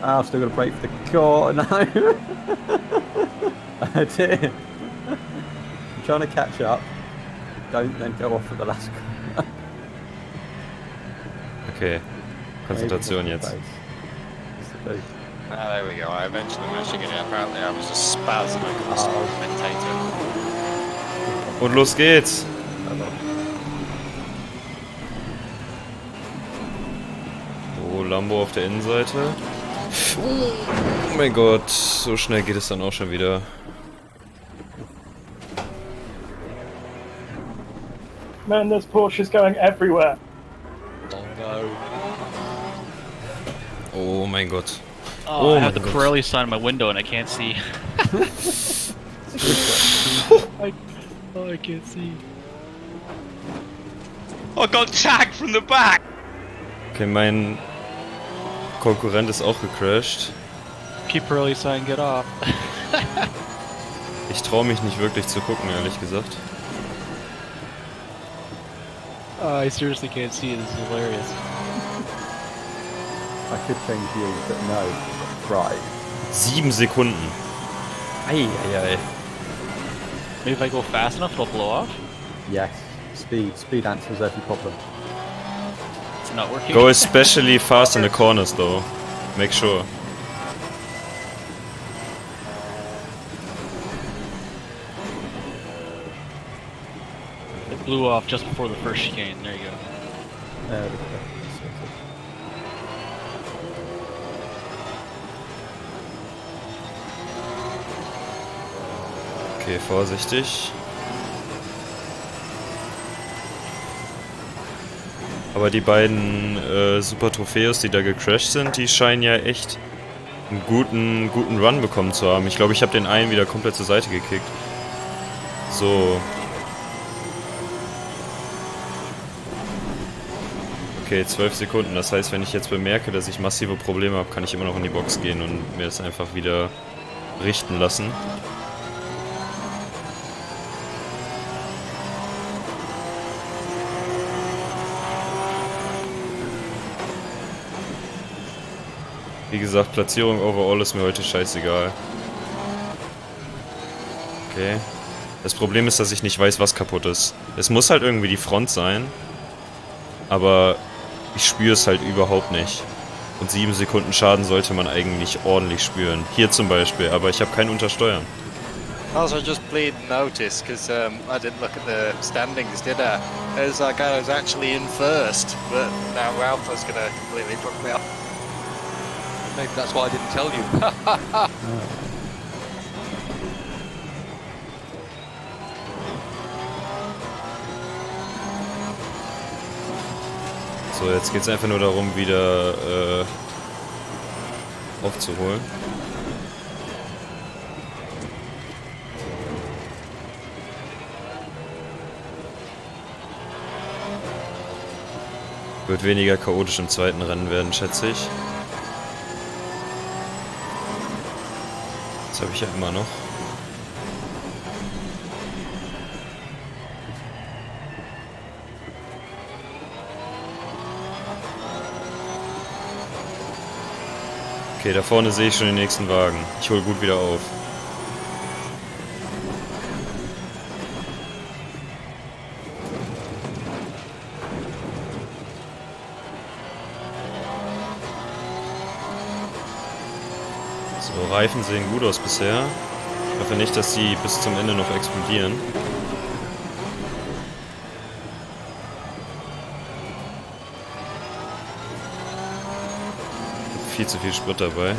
I've still got to break for the core. No. I did. I'm trying to catch up. Don't then go off at the last corner. Okay. Konzentration jetzt. Ah, there we go. I eventually managed to get it. Apparently I was just spazzing like a commentator. Und los geht's! Oh, Lambo auf der Innenseite. Oh mein Gott, so schnell geht es dann auch schon wieder. Man, this Porsche's going everywhere. Oh no. Oh mein Gott. Oh, I have the Pirelli sign in my window and I can't see. I can't see. I got tagged from the back! Okay, mein Konkurrent ist auch gecrashed. Keep Pirelli sign, get off. Ich traue mich nicht wirklich zu gucken, ehrlich gesagt. Oh, I seriously can't see. This is hilarious. I could change you, but no. Right. 7 Sekunden. Eieiei. Maybe if I go fast enough, it'll blow off? Yes. Speed answers every problem. It's not working. Go especially fast in the corners though. Make sure. It blew off just before the first chicane. There you go. There we go. Okay, vorsichtig. Aber die beiden Super Trophäus, die da gecrashed sind, die scheinen ja echt einen guten Run bekommen zu haben. Ich glaube, ich habe den einen wieder komplett zur Seite gekickt. So. Okay, 12 Sekunden. Das heißt, wenn ich jetzt bemerke, dass ich massive Probleme habe, kann ich immer noch in die Box gehen und mir das einfach wieder richten lassen. Wie gesagt, Platzierung overall ist mir heute scheißegal. Okay. Das Problem ist, dass ich nicht weiß, was kaputt ist. Es muss halt irgendwie die Front sein. Aber ich spüre es halt überhaupt nicht. Und 7 Sekunden Schaden sollte man eigentlich ordentlich spüren. Hier zum Beispiel, aber ich habe kein Untersteuern. Also just plead notice, because I didn't look at the standings, did I? It was like I was actually in first, but now Alpha's gonna completely fuck me up. Maybe that's why I didn't tell you. So, jetzt geht es einfach nur darum, wieder aufzuholen. Wird weniger chaotisch im zweiten Rennen werden, schätze ich. Das habe ich ja immer noch. Okay, da vorne sehe ich schon den nächsten Wagen. Ich hole gut wieder auf. So, Reifen sehen gut aus bisher. Ich hoffe nicht, dass sie bis zum Ende noch explodieren. Viel zu viel Sprit dabei.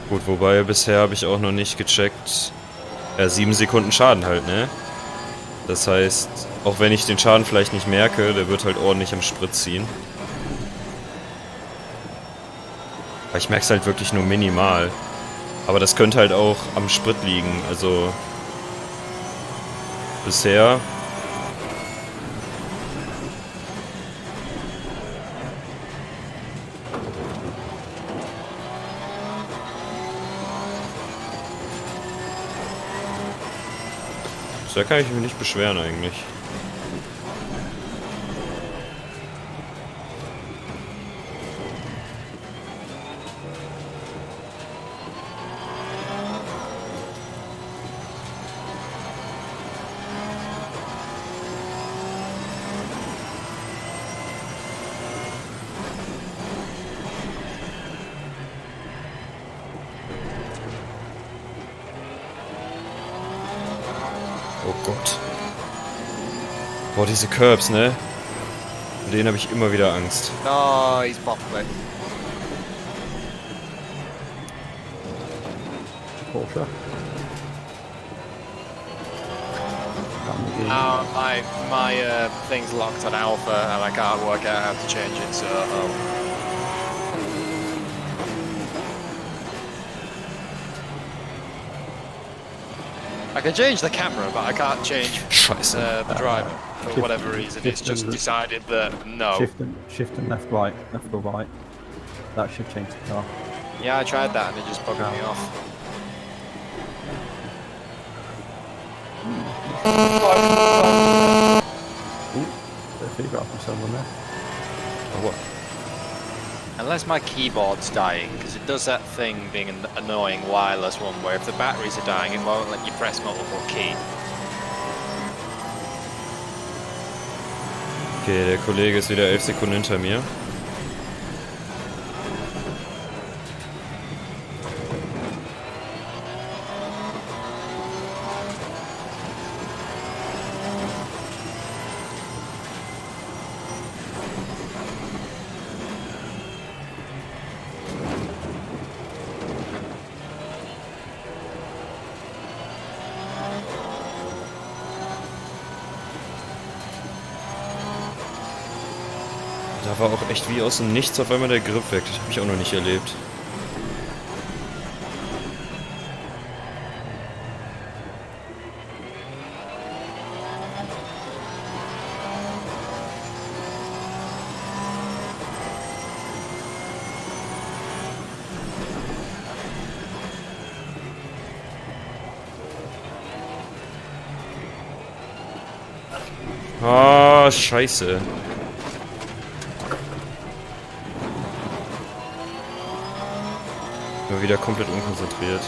Gut, wobei bisher habe ich auch noch nicht gecheckt. 7 Sekunden Schaden halt, ne? Das heißt, auch wenn ich den Schaden vielleicht nicht merke, der wird halt ordentlich am Sprit ziehen. Aber ich merke es halt wirklich nur minimal. Aber das könnte halt auch am Sprit liegen. Also bisher. Da kann ich mich nicht beschweren eigentlich. Oh Gott. Boah, diese Curbs, ne? Mit denen habe ich immer wieder Angst. No, he's popped me. Porsche. My thing's locked on alpha and I can't work out how to change it, so I can change the camera, but I can't change the driver. For whatever reason, it's just decided that no. Shift and left, right, left or right. That should change the car. Yeah, I tried that and it just bugged me off. Ooh, there's a feedback from someone there. Oh, what? Unless my keyboard's dying, because it does that thing being an annoying wireless one where if the batteries are dying, it won't let you press multiple keys. Okay, der Kollege ist wieder 11 Sekunden hinter mir. Da war auch echt wie aus dem Nichts auf einmal der Grip weg. Das habe ich auch noch nicht erlebt. Ah, scheiße. War wieder komplett unkonzentriert.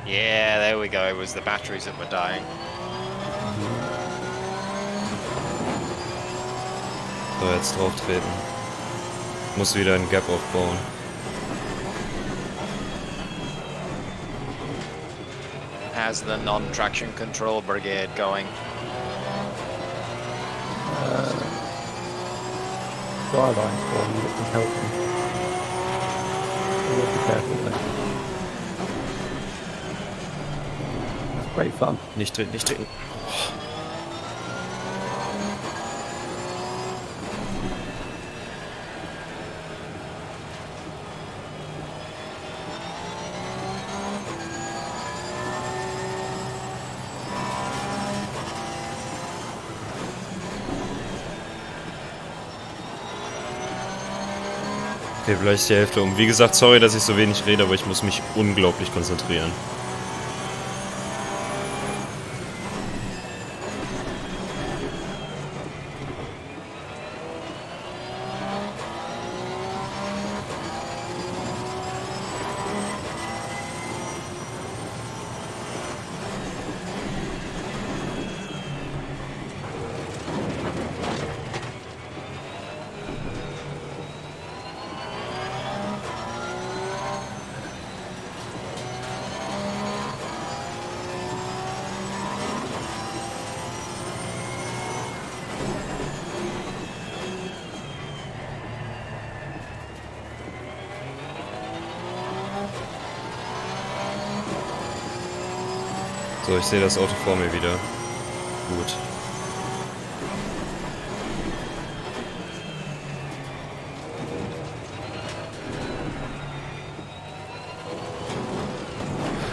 Yeah, there we go. It was the batteries that were dying. So, jetzt drauf treten. Muss wieder ein Gap aufbauen. How's the non-traction control brigade going? Dryline for me that can help me. I will be careful though. It's great fun. Nicht treten, nicht treten. Okay, vielleicht die Hälfte um. Wie gesagt, sorry, dass ich so wenig rede, aber ich muss mich unglaublich konzentrieren. So, ich sehe das Auto vor mir wieder. Gut.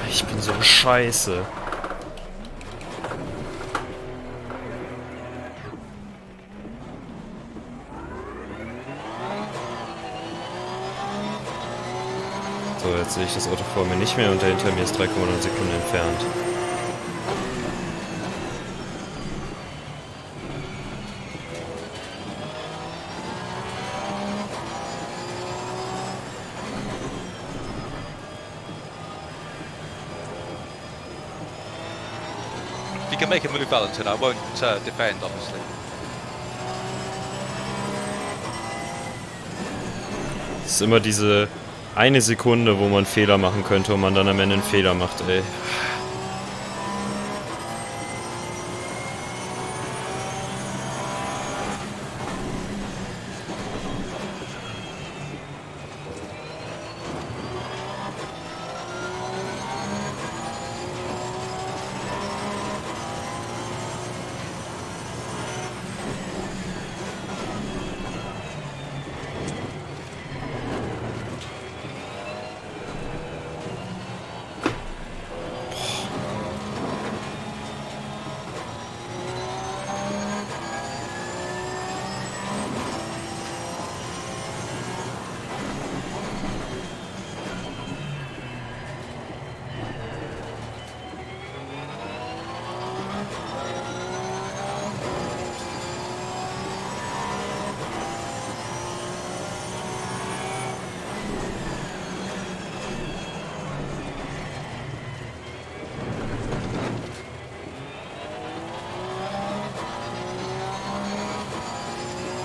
Ich bin so scheiße. So, jetzt sehe ich das Auto vor mir nicht mehr und dahinter mir ist 3,9 Sekunden entfernt. If you can make a move, Valentin, I won't defend, obviously. Es ist immer diese eine Sekunde, wo man Fehler machen könnte und man dann am Ende einen Fehler macht, ey.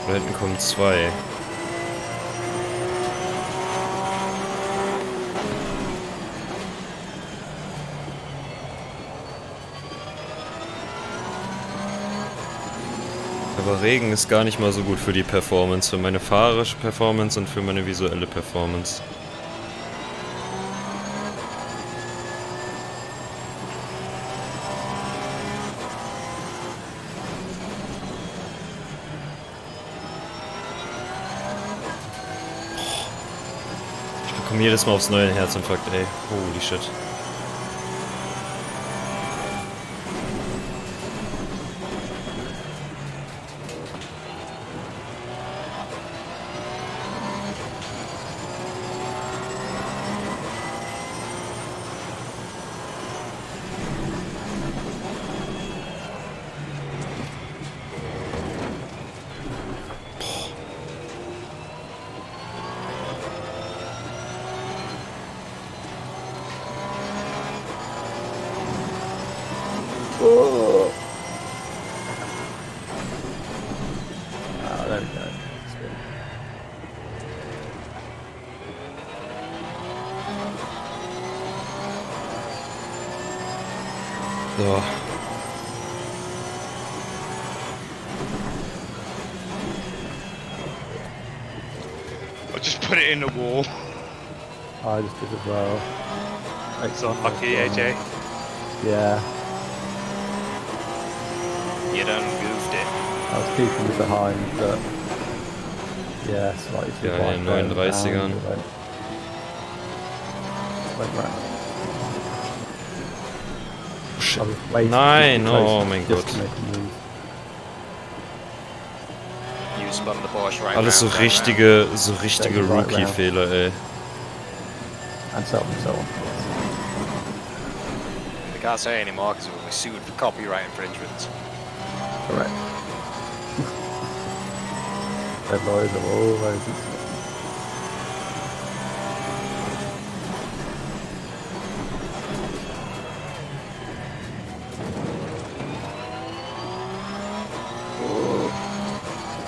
Da hinten kommen zwei. Aber Regen ist gar nicht mal so gut für die Performance, für meine fahrerische Performance und für meine visuelle Performance. Ich bekomme jedes Mal aufs neue einen Herzinfarkt, ey. Holy shit. So. I just put it in the wall. I just did as well. It's unlucky, AJ. Yeah, You done goofed it. I was keeping you behind, but yeah, slightly too Ja, wide in there, 39ern. down, went round. I was waiting Nein, just close oh mein just Gott. to make a move. You spun the Porsche right Alles so round, right richtige Right round. Rookie-Fehler, ey. And so on and so on. round. We can't say anymore because we'll be sued for copyright infringements. Correct. Red lawyers of all roses.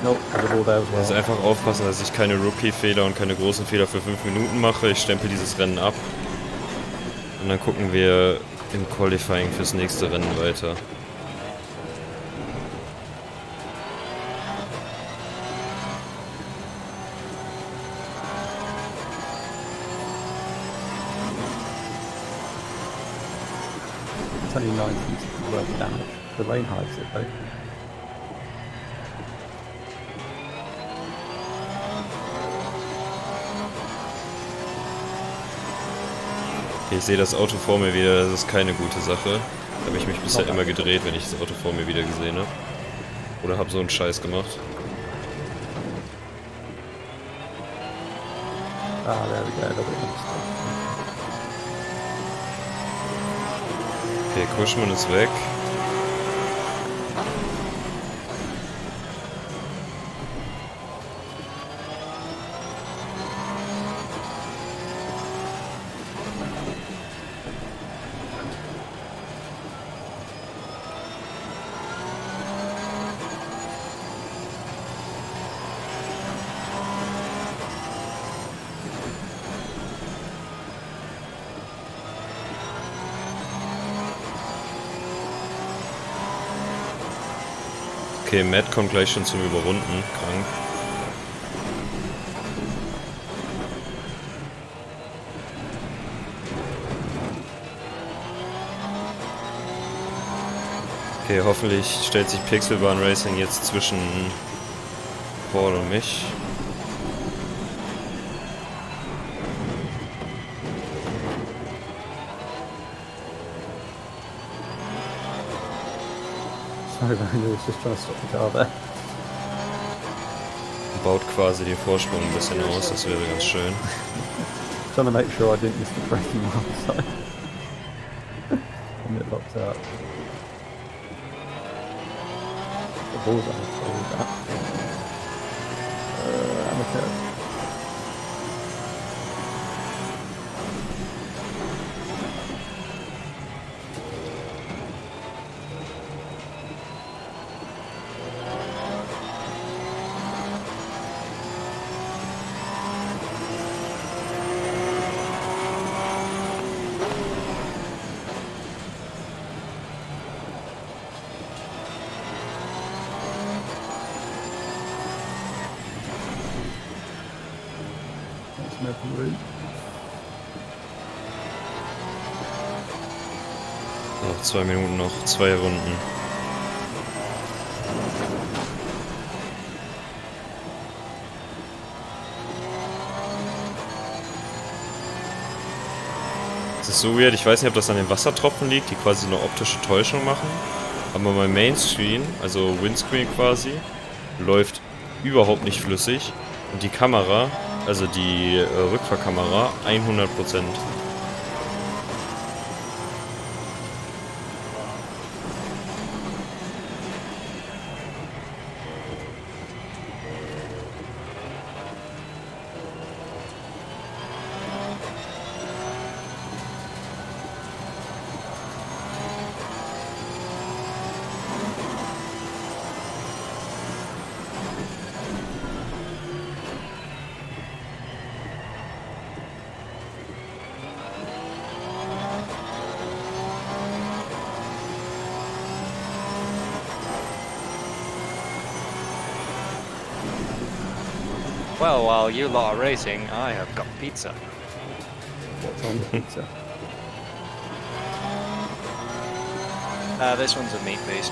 Nope, also all there as Also well. einfach aufpassen, dass ich keine Rookie-Fehler und keine großen Fehler für 5 Minuten mache. Ich stempel dieses Rennen ab. Und dann gucken wir im Qualifying fürs nächste Rennen weiter. It's only 90 worth damage. The rain hides it though. Okay, ich sehe das Auto vor mir wieder, das ist keine gute Sache. Da habe ich mich bisher immer gedreht, wenn ich das Auto vor mir wieder gesehen habe. Oder habe so einen Scheiß gemacht. Ah, there we go. Okay, Kuschmann ist weg. Okay, Matt kommt gleich schon zum Überrunden. Krank. Okay, hoffentlich stellt sich Pixelbahn Racing jetzt zwischen Paul und mich. Sorry, Randy was just trying to stop the car there. Baut quasi den Vorsprung ein bisschen aus, das wäre ganz schön. Trying to make sure I didn't miss the braking mark. And it locked out. The ball's on that. Amateur. Noch 2 Minuten noch, 2 Runden. Das ist so weird, ich weiß nicht, ob das an den Wassertropfen liegt, die quasi so eine optische Täuschung machen. Aber mein Mainscreen, also Windscreen quasi, läuft überhaupt nicht flüssig. Und die Kamera, also die Rückfahrkamera, 100%. Well, while you lot are racing, I have got pizza. What's on the pizza? This one's a meat feast.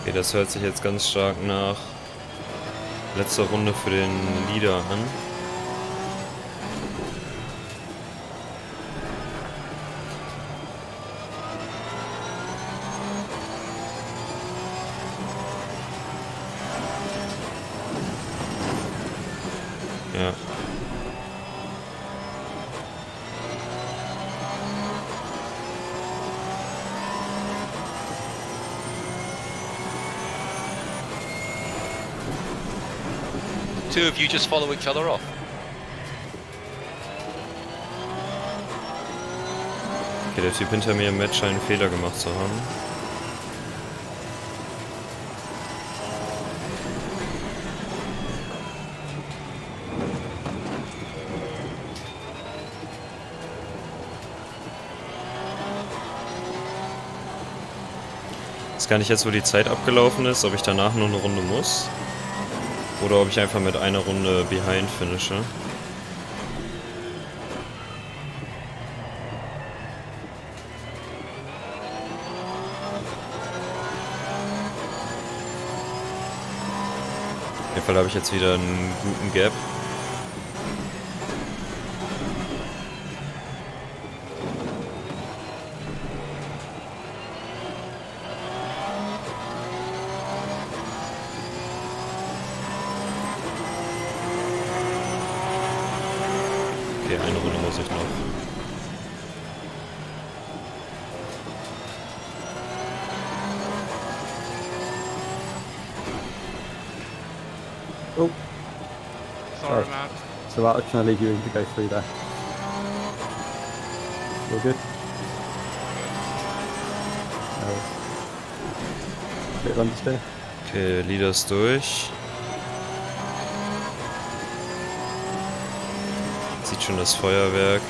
Okay, das hört sich jetzt ganz stark nach letzter Runde für den Leader an. Ja. Two of you just follow each other off. Okay, der Typ hinter mir im Match scheint einen Fehler gemacht zu haben. Jetzt kann ich jetzt, wo die Zeit abgelaufen ist, ob ich danach noch eine Runde muss. Oder ob ich einfach mit einer Runde behind finische. Auf jeden Fall habe ich jetzt wieder einen guten Gap. Okay, eine Runde muss ich noch. Oh, Sorry, Oh. man. so that can I leave you in to go through there? You're good? Bit of understeer. Okay, Leader ist durch. Sieht schon das Feuerwerk.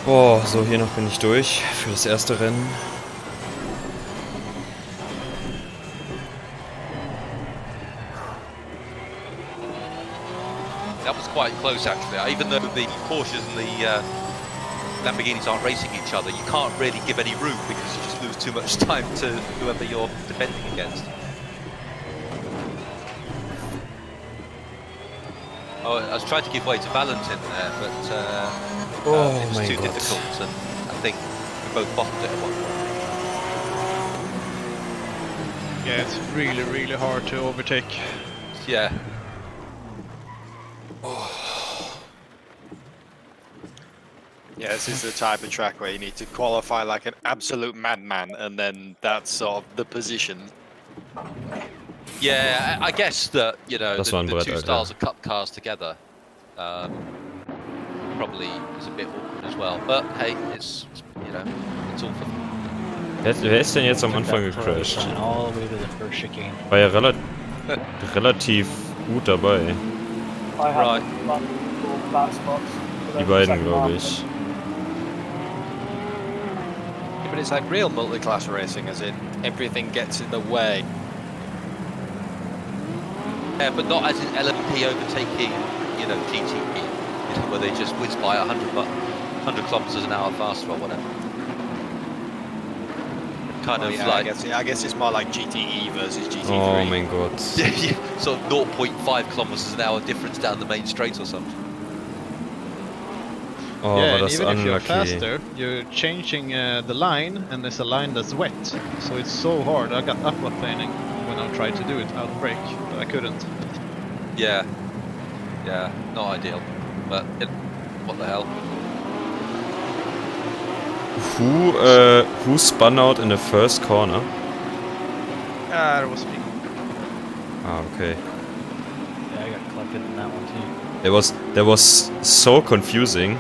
Boah, so hier noch bin ich durch für das erste Rennen. That was quite close actually. Even though the Porsches and the Lamborghinis aren't racing each other, you can't really give any room because you just lose too much time to whoever you're defending against. Oh, I was trying to give way to Valentin there, but it was too difficult, and I think we both bottled it at one point. Yeah, it's really, really hard to overtake. Yeah. Yeah, this is the type of track where you need to qualify like an absolute madman, and then that's sort of the position. Yeah, I guess that, you know, Das the war ein Brett, two Alter. styles of cup cars together probably is a bit awkward as well. But hey, it's you know, it's all for. Wer ist denn jetzt am Took Anfang that pro gecrashed? line all the way to the first chicane. War ja relativ gut dabei. I had Right. multiple flat spots. for Die the beiden, second glaube half. ich. But it's like real multi-class racing, as in everything gets in the way. Yeah, but not as in LMP overtaking, you know, GTP, you know, where they just whiz by 100 kilometers an hour faster or whatever. Kind Oh, of yeah, like I guess it's more like GTE versus GT3. Oh mein Gott. sort of 0.5 kilometers an hour difference down the main straight or something. Oh, Yeah, war and das even if you're unlucky. faster, you're changing the line, and there's a line that's wet, so it's so hard. I got aquaplaning when I tried to do it out brake, but I couldn't. Yeah, not ideal, but what the hell? Who spun out in the first corner? It was me. Ah, okay. Yeah, I got collected in that one too. That was so confusing.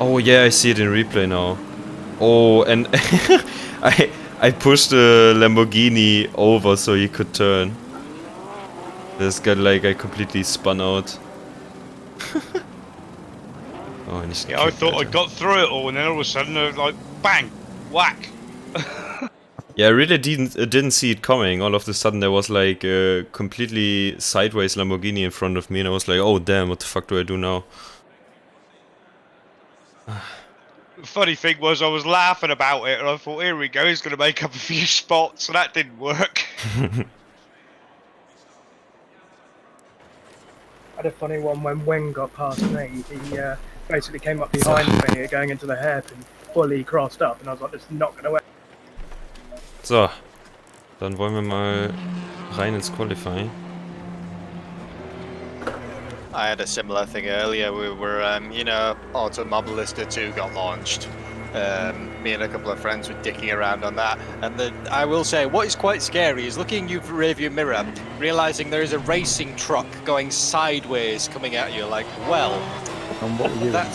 Oh yeah, I see it in replay now. Oh, and I pushed the Lamborghini over so he could turn. This guy, like, I completely spun out. Oh, I need to Yeah, I thought I got through it all, and then all of a sudden, I was like, bang, whack. Yeah, I really didn't see it coming. All of a sudden, there was like a completely sideways Lamborghini in front of me, and I was like, "Oh damn, what the fuck do I do now?" The funny thing was, I was laughing about it, and I thought, here we go, he's going to make up a few spots, and that didn't work. I had a funny one when Wen got past me. He basically came up behind me going into the hairpin, fully crossed up, and I was like, this is not going to work. So, dann wollen wir mal rein ins Qualifying. I had a similar thing earlier. We were, you know, Automobilista 2 got launched. Me and a couple of friends were dicking around on that. And I will say, what is quite scary is looking in your rearview mirror, realizing there is a racing truck going sideways coming at you. Like, well,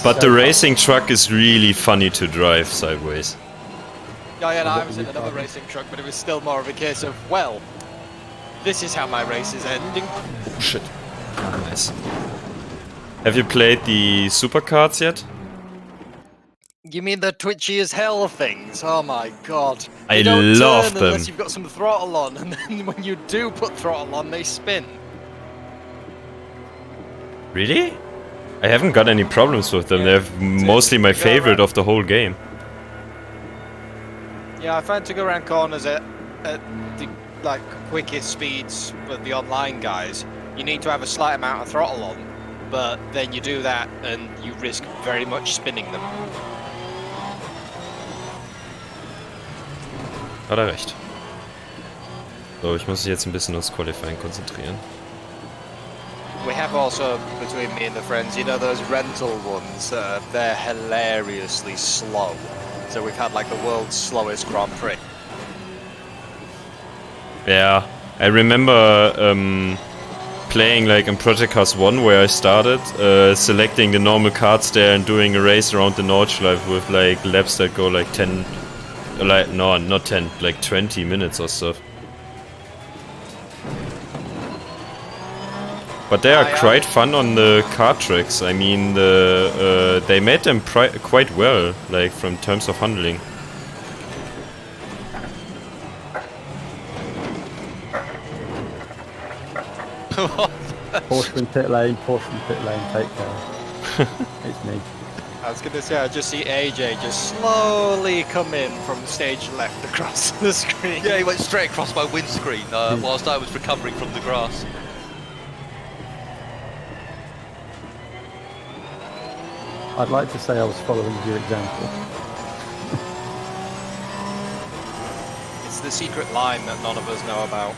But the racing truck is really funny to drive sideways. Yeah, I was in another racing truck, but it was still more of a case of, well, this is how my race is ending. Oh, shit. Nice. Have you played the supercards yet? You mean the twitchy as hell things? Oh my god. I They don't love turn them. unless you've got some throttle on, and then when you do put throttle on, they spin. Really? I haven't got any problems with them. They're mostly my favorite of the whole game. Yeah, I find to go around corners at the like quickest speeds with the online guys, you need to have a slight amount of throttle on, but then you do that and you risk very much spinning them. Hat er recht. So, ich muss mich jetzt ein bisschen aufs Qualifying konzentrieren. We have also, between me and the friends, you know those rental ones, they're hilariously slow. So we've had like the world's slowest Grand Prix. Yeah, I remember playing like in Project Cars 1 where I started, selecting the normal cards there and doing a race around the Nordschleife with like laps that go like 10, like, no, not 10, like 20 minutes or so. But they are quite fun on the kart tracks. I mean, they made them quite well, like from terms of handling. Porsche pit lane, take care. It's me. I was gonna say, I just see AJ just slowly come in from stage left across the screen. Yeah, he went straight across my windscreen whilst I was recovering from the grass. I'd like to say I was following your example. It's the secret line that none of us know about.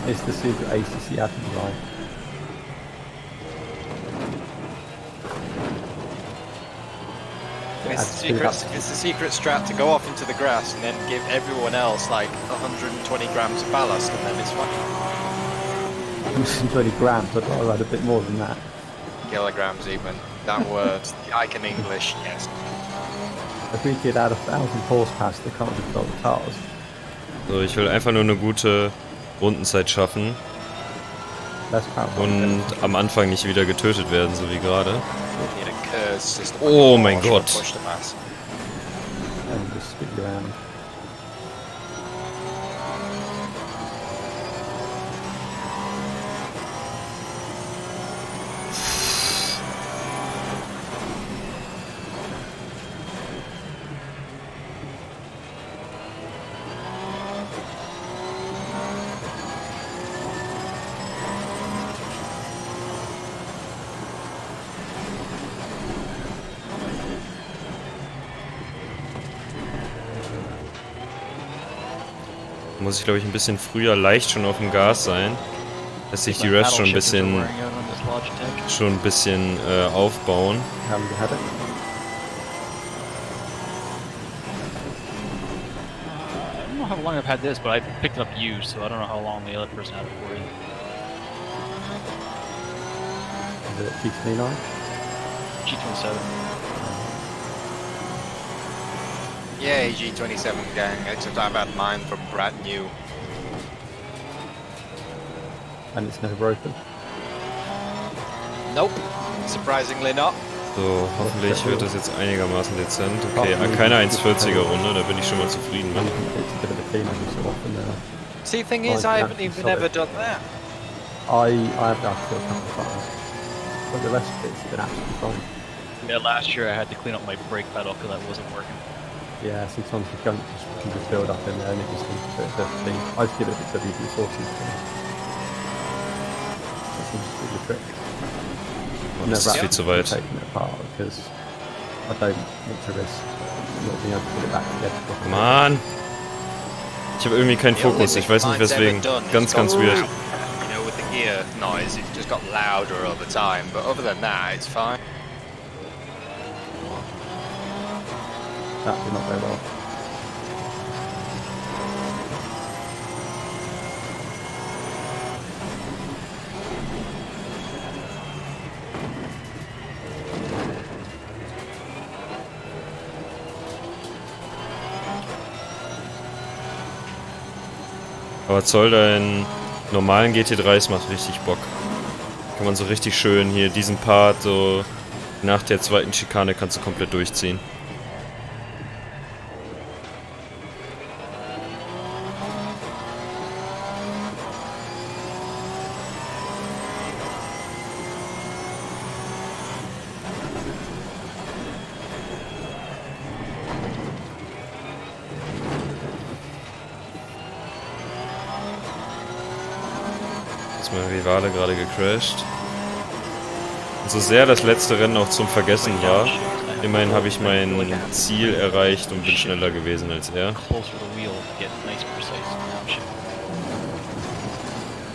It's the secret ACC admin line. It's the secret strat to go off into the grass and then give everyone else like 120 grams of ballast, and then it's fine. 120 grams, I'd rather add a bit more than that. Kilograms even. That word. I can English, yes. If we could add 1,000 horsepower to the current control cars. So, ich will einfach nur eine gute Rundenzeit schaffen. Und am Anfang nicht wieder getötet werden, so wie gerade. Oh mein Gott. And just spin around. Muss ich, glaube ich, ein bisschen früher leicht schon auf dem Gas sein, dass sich die Refs schon ein bisschen aufbauen. know how long I've had this, but I picked it up used, so I don't know how long the other person had it for. Is it G29? G27. Yeah, G27 gang, except I've had mine from brand new. And it's never broken. Nope, surprisingly not. So, hoffentlich wird das jetzt einigermaßen dezent. Okay, keine 1,40er Runde, da bin ich schon mal zufrieden mit. See, thing is, I haven't even ever done that. I have done it a couple of times, but the rest of it's been absolutely fine. Yeah, last year I had to clean up my brake pedal because that wasn't working. Yeah, sometimes the gunk can just build up in there and it just needs a bit of everything. I just give it a WD-40. That seems to be the trick. Das ist viel zu weit. Taking it apart because I don't want to risk not being able to put it back together. Mann! Ich habe irgendwie keinen Fokus, ich weiß nicht weswegen. Ganz weird. You know, with the gear noise, it's just got louder over time, but other than that, it's fine. That did not go well. Aber Zolder in normalen GT3s macht richtig Bock. Kann man so richtig schön hier diesen Part so nach der zweiten Schikane kannst du komplett durchziehen. Mein Rivale gerade gecrashed. Und so sehr das letzte Rennen auch zum Vergessen war, immerhin habe ich mein Ziel erreicht und bin schneller gewesen als er.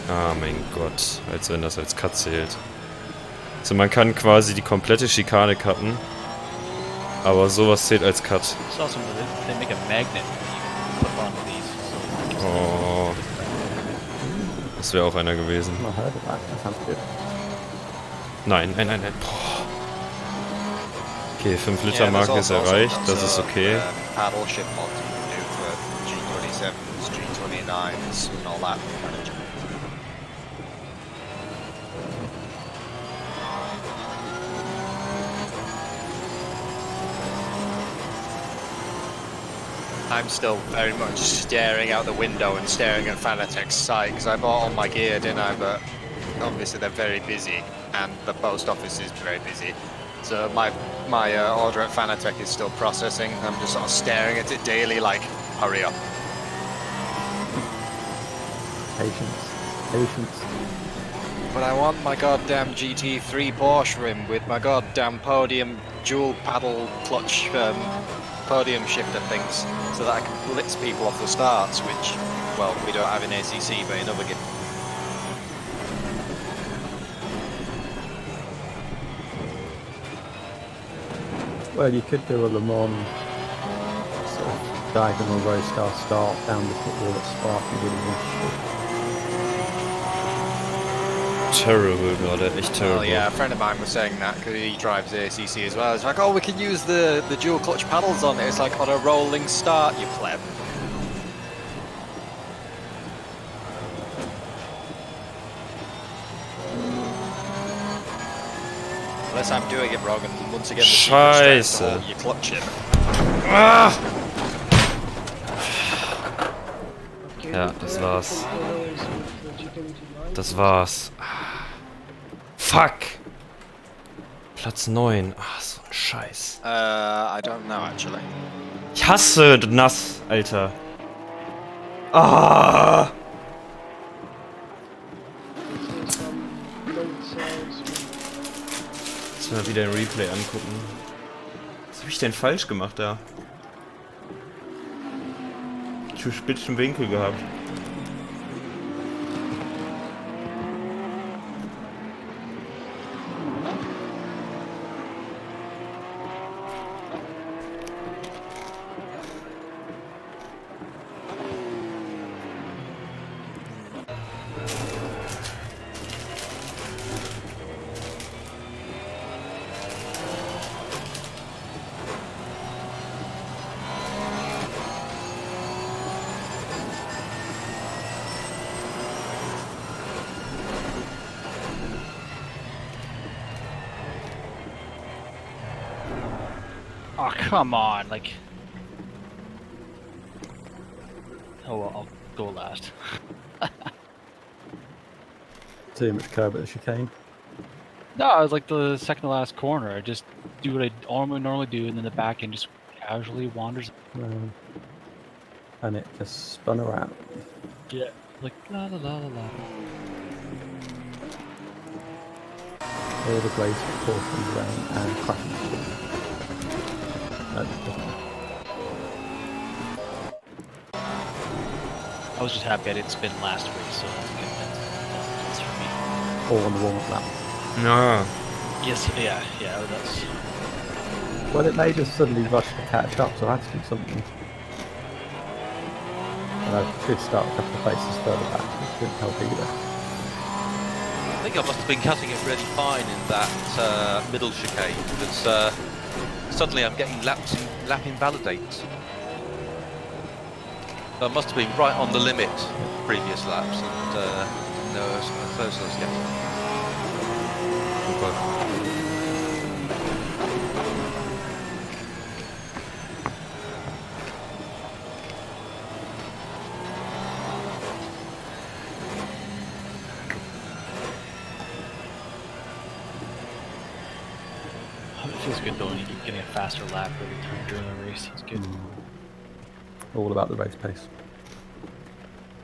Ah mein Gott, als wenn das als Cut zählt. Also man kann quasi die komplette Schikane cutten, aber sowas zählt als Cut. Oh. Das wäre auch einer gewesen. Nein. Boah. Okay, 5 Liter Marke ist erreicht, das ist okay. I'm still very much staring out the window and staring at Fanatec's site because I bought all my gear, didn't I? But obviously they're very busy and the post office is very busy. So my order at Fanatec is still processing. I'm just sort of staring at it daily like, hurry up. Patience. But I want my goddamn GT3 Porsche rim with my goddamn podium dual paddle clutch podium shifter things so that I can blitz people off the starts, which, well, we don't have in ACC, but in other games. Well, you could do a Le Mans sort of diagonal row start down the pit wall at Spa if you really wanted to. Terrible, gerade, echt terrible. Oh yeah, a friend of mine was saying that because he drives ACC as well. It's like, oh, we can use the dual clutch paddles on it. It's like on a rolling start, you pleb. Unless I'm doing it wrong and once again the Scheiße. You clutch it. Ah! Ja, das war's. Fuck! Platz 9. Ah, so ein Scheiß. I don't know actually. Ich hasse nass, Alter. Ah! Lass mal wieder ein Replay angucken. Was habe ich denn falsch gemacht da? Zu spitzen Winkel gehabt. Oh, come on, like... Oh, well, I'll go last. Too much curb at the chicane. No, I was like the second to last corner. I just do what I normally do, and then the back end just casually wanders. And it just spun around. Yeah. Like, la la la la la. All the blades forcing around and crashing. I was just happy I didn't spin last race, so that's a good that's for me. All on the warm-up lap. No. Yes, yeah, that's... Well, it made us suddenly rush to catch up, so I had to do something. And I should start a couple of places further back, which didn't help either. I think I must have been cutting it really fine in that middle chicane, because suddenly I'm getting lap invalidates. So I must have been right on the limit previous laps, and no, as close as I was getting. It feels good though when you keep getting a faster lap every time during the race. It's good. All about the race pace.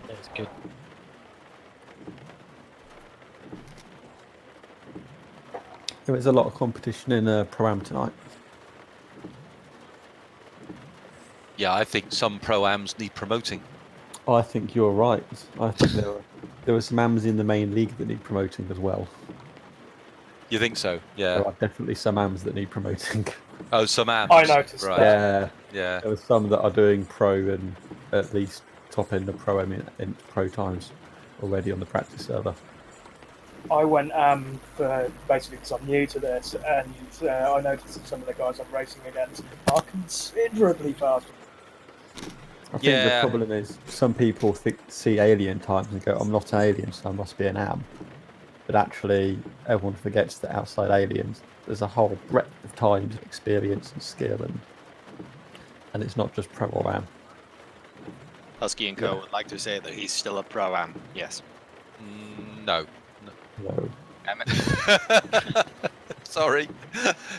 Yeah, it's good. There was a lot of competition in Pro-Am tonight. Yeah, I think some pro-ams need promoting. I think you're right. I think there were some AMs in the main league that need promoting as well. You think so? Yeah. There are definitely some AMs that need promoting. Oh, some AMs. I noticed right. that. Yeah. There were some that are doing pro and at least top end of Pro-Am in pro times already on the practice server. I went for basically because I'm new to this, and I noticed that some of the guys I'm racing against are considerably faster. I think the problem is some people see alien times and go, I'm not an alien, so I must be an AM. But actually, everyone forgets that outside aliens, there's a whole breadth of times, experience and skill, and it's not just pro or AM. Husky and Co. would like to say that he's still a pro-am. Yes. No. No. Damn it. Sorry.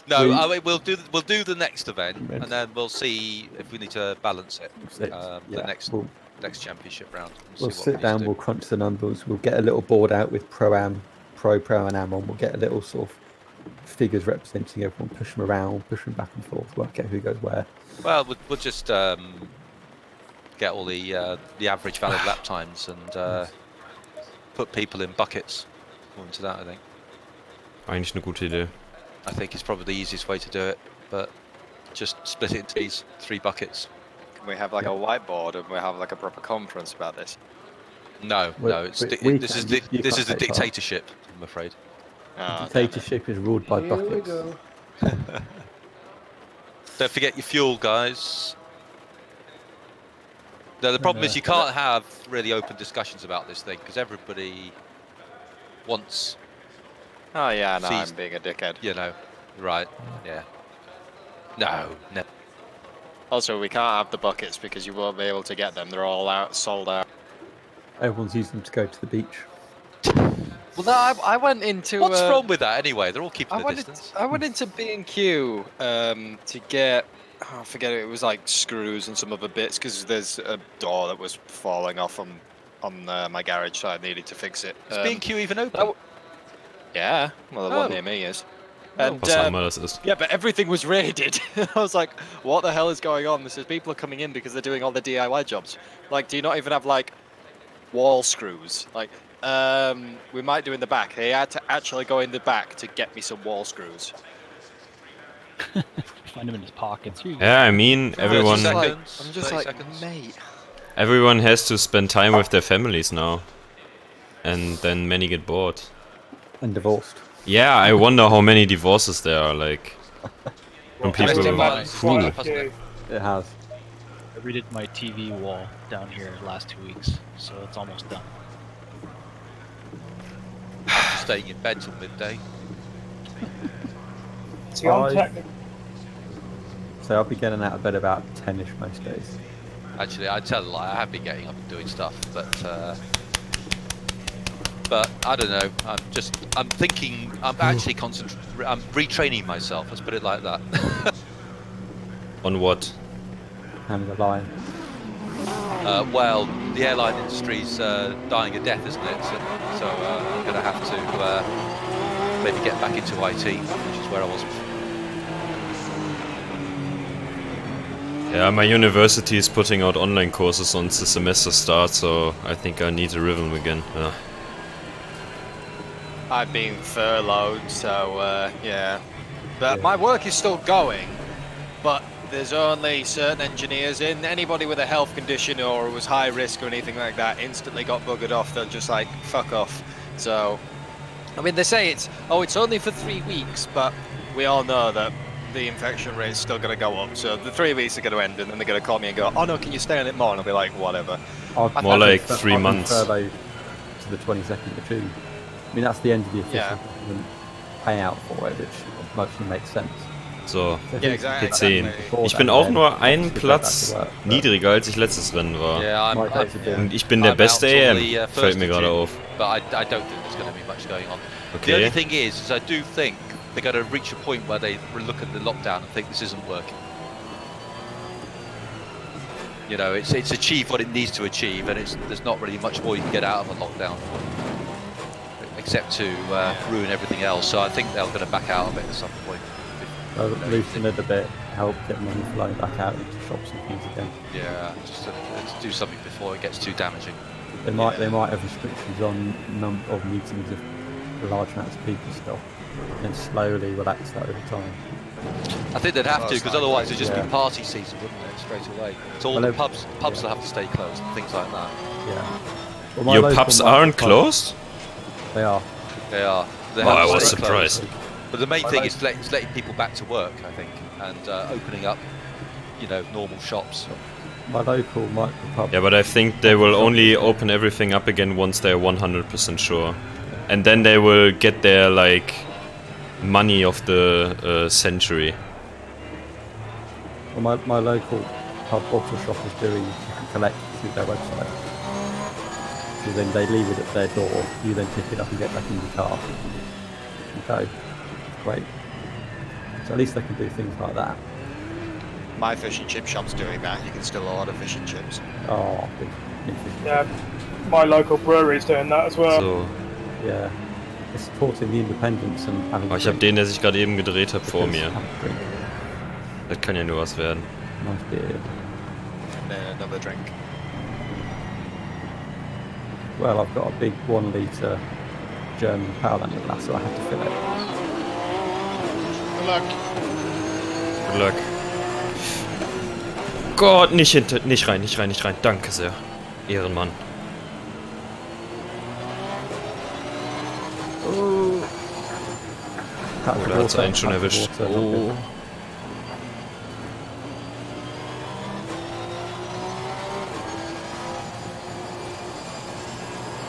No, I mean, we'll do the next event, and then we'll see if we need to balance it. The next championship round. We'll sit down, we'll crunch the numbers, we'll get a little board out with Pro-Am, Pro and Am on, we'll get a little sort of figures representing everyone, push them around, push them back and forth, work out who goes where. Well, we'll just get all the average valid lap times and put people in buckets. Into that, I think. Eigentlich eine gute Idee. I think it's probably the easiest way to do it, but just split it into these 3 buckets. Can we have like a whiteboard and we have like a proper conference about this? No, this is a dictatorship, I'm afraid. The dictatorship is ruled by buckets. Don't forget your fuel, guys. No, the problem is you can't have really open discussions about this thing because everybody wants. Oh yeah, no, I'm being a dickhead. You know, right? Yeah. No. Also, we can't have the buckets because you won't be able to get them. They're all sold out. Everyone's using them to go to the beach. Well, no, I went into. What's wrong with that anyway? They're all keeping the distance. I went into B&Q to get. I forget it was like screws and some other bits because there's a door that was falling off on my garage, so I needed to fix it. Is B&Q even open? Yeah, well the one near me is. And yeah, but everything was raided. I was like, what the hell is going on? This is people are coming in because they're doing all the DIY jobs. Like, do you not even have like wall screws? Like, we might do in the back. They had to actually go in the back to get me some wall screws. Find them in his pockets. Yeah, I mean, everyone. I'm just like, mate. Everyone has to spend time with their families now, and then many get bored. And divorced. Yeah, I wonder how many divorces there are. Like, from people. It has. I redid my TV wall down here the last 2 weeks, so it's almost done. I'm just staying in bed till midday. See, I'm say I'll be getting out of bed about 10ish most days. Actually, I tell a lie. I have been getting up and doing stuff, but I don't know. I'm thinking. I'm actually I'm retraining myself. Let's put it like that. On what? And the line. Well, the airline industry's dying a death, isn't it? So I'm going to have to maybe get back into IT, which is where I was before. Yeah, my university is putting out online courses once the semester starts, so I think I need a rhythm again. I've been furloughed, so yeah. But my work is still going, but there's only certain engineers in. Anybody with a health condition or was high risk or anything like that instantly got buggered off. They're just like, fuck off. So, I mean, they say it's only for 3 weeks, but we all know that the infection rate is still going to go up. So the 3 weeks are going to end, and then they're going to call me and go, oh no, can you stay on it more? And I'll be like, whatever. More like 3 months. Furloughed to the 22nd of June. I mean, that's the end of the official government payout for it, which mostly makes sense. So, Ja, exactly. P10. Ich bin auch nur einen Platz niedriger, als ich letztes Rennen war. Und ich bin der beste AM, fällt mir gerade auf. But I don't think there's going to be much going on. Okay. The only thing is I do think they're going to reach a point where they look at the lockdown and think this isn't working. You know, it's achieved what it needs to achieve, and there's not really much more you can get out of a lockdown, except to ruin everything else. So I think they're going to back out of it at some point. Loosen it a bit, help get money flowing back out into shops and things again. Yeah, just to do something before it gets too damaging. They might have restrictions on of meetings of large amounts of people still, and then slowly relax that over time. I think they'd have to, because otherwise it'd just be party season, wouldn't it, straight away? So all the pubs will have to stay closed, and things like that. Yeah. Well, your pubs aren't closed? They are. They are. Oh, I was surprised. But the main thing is letting people back to work, I think, and opening up, you know, normal shops. My local micro pub. Yeah, but I think they will only open everything up again once they're 100% sure. And then they will get their, like, money of the century. Well, my local pub bottle shop is doing collect through their website. So then they leave it at their door, you then pick it up and get back in your car. Okay. Great. So at least they can do things like that. My fish and chip shop's doing that. You can still order fish and chips. Oh, big yeah. My local brewery's doing that as well. So. Yeah. It's supporting the independence and having. Oh, ich habe den, der sich gerade eben gedreht hat, vor mir. Das kann ja nur was werden. Nice beer. And then another drink. Well, I've got a big 1 litre German Powerlander glass, so I have to fill it. Good luck. Good luck. Gott, nicht rein. Danke sehr. Ehrenmann. Oh, da hat's einen schon erwischt. Oh.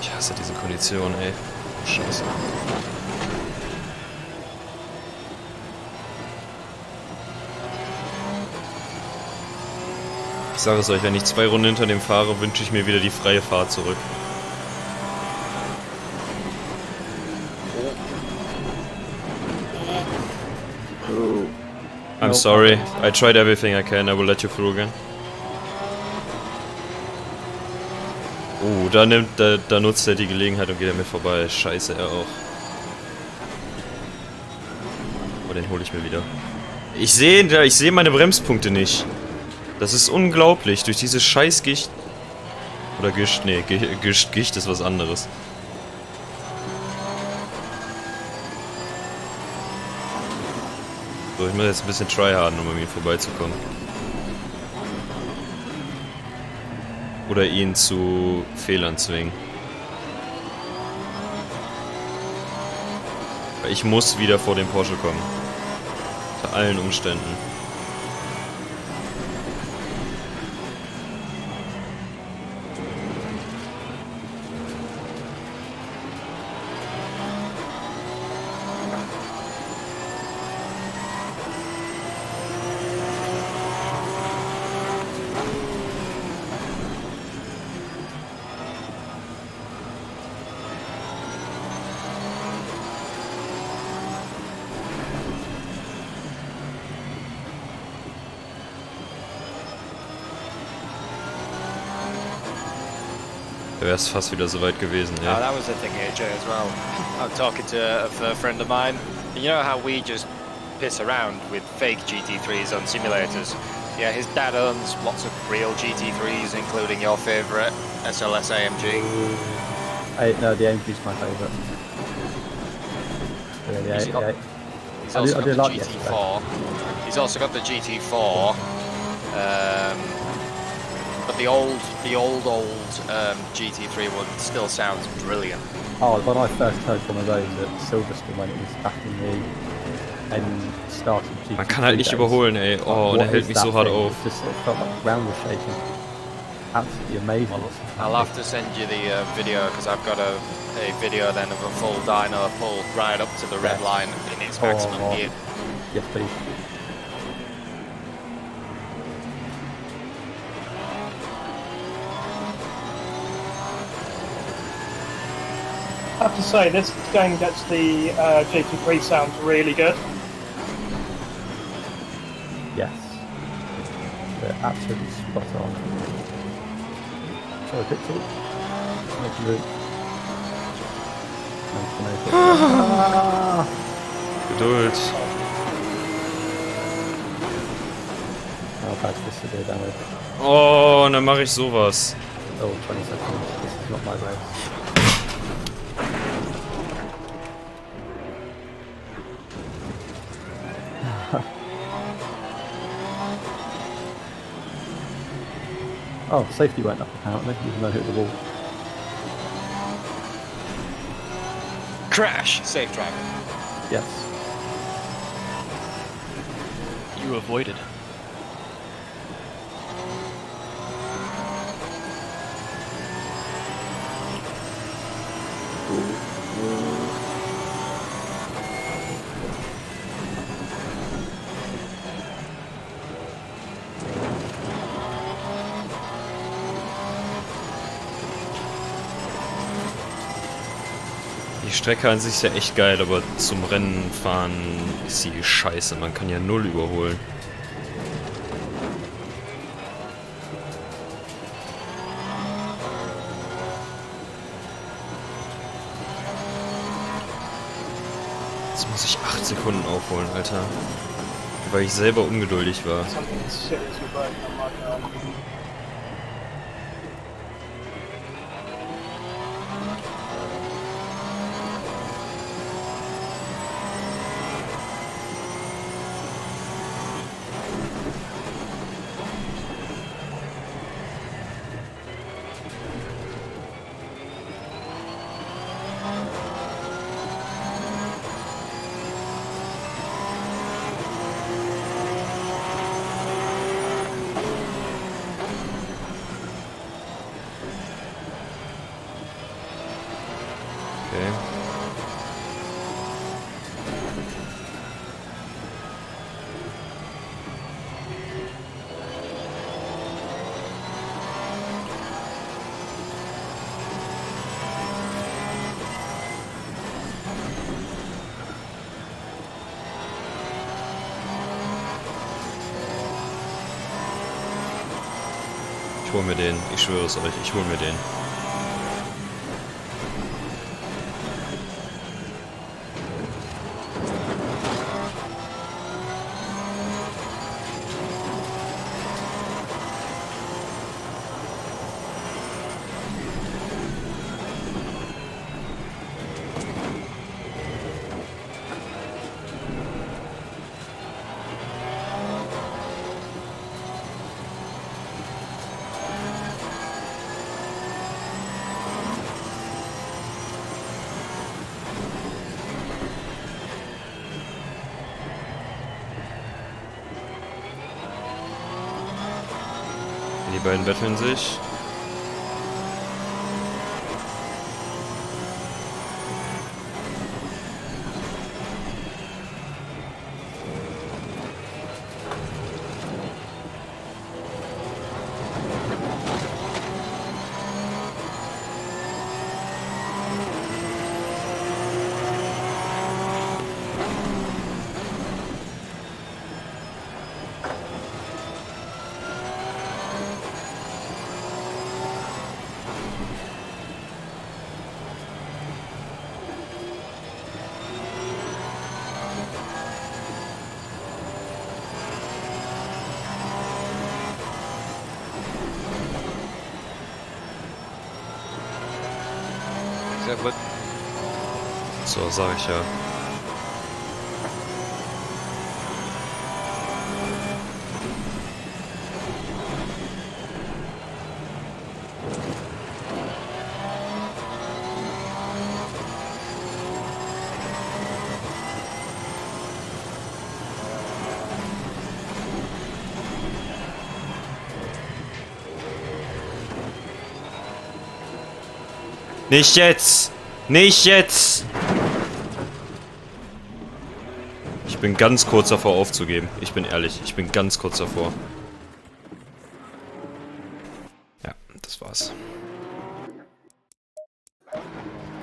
Ich hasse diese Kondition, ey. Scheiße. Ich sage es euch, wenn ich 2 Runden hinter dem fahre, wünsche ich mir wieder die freie Fahrt zurück. I'm sorry, I tried everything I can, I will let you through again. Da nutzt er die Gelegenheit und geht er mir vorbei. Scheiße, er auch. Oh, den hole ich mir wieder. Ich sehe meine Bremspunkte nicht. Das ist unglaublich, durch diese scheiß Gicht. Oder Gischt, nee, Gicht ist was anderes. So, ich muss jetzt ein bisschen tryharden, um an ihm vorbeizukommen. Oder ihn zu Fehlern zwingen. Weil ich muss wieder vor dem Porsche kommen. Unter allen Umständen. Da wäre es fast wieder so weit gewesen, Oh, ja. that was the thing, AJ, as well. I'm talking to a friend of mine. You know how we just piss around with fake GT3s on simulators? Yeah, his dad owns lots of real GT3s, including your favourite SLS AMG. No, the AMG is my favourite. Yeah, He's also got the like GT4. He's also got the GT4. But the old GT3 one still sounds brilliant. Oh, when I first heard one of those at Silverstone when it was back in the starting GT3 Man kann halt nicht days, überholen, ey. Oh, und er hält mich so hart auf. It just sort of felt like the ground was shaking. Absolutely amazing. I'll have to send you the video because I've got a video then of a full dyno pull right up to the red line in its maximum gear. Yes, please. I have to say, this game gets the GT3 sounds really good. Yes. They're absolutely spot on. Sorry, Pixel. Making room. Geduld. How bad is this severe damage? Oh, und dann mache ich sowas. Oh, 20 seconds. This is not my race. Oh, safety went up apparently, even though I hit the wall. Crash! Safe driving. Yes. You avoided. Die Strecke an sich ist ja echt geil, aber zum Rennen fahren ist sie scheiße. Man kann ja null überholen. Jetzt muss ich 8 Sekunden aufholen, Alter. Weil ich selber ungeduldig war. Okay. Ich hol mir den, ich schwöre es euch, ich hol mir den. Die beiden betteln sich. So, sag ich ja. Nicht jetzt! Nicht jetzt! Ich bin ganz kurz davor aufzugeben. Ich bin ehrlich, ich bin ganz kurz davor. Ja, das war's.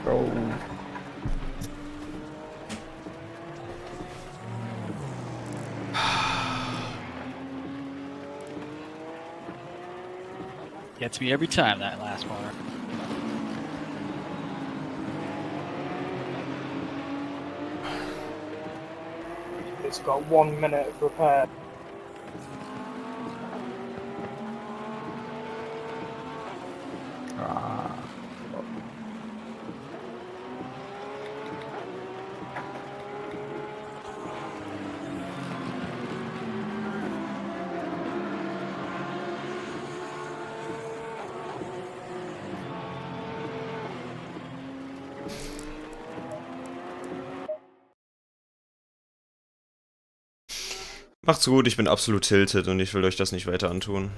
Oh. Gets me every time, that last corner. It's got 1 minute of repair. Ah. Macht's gut, ich bin absolut tilted und ich will euch das nicht weiter antun.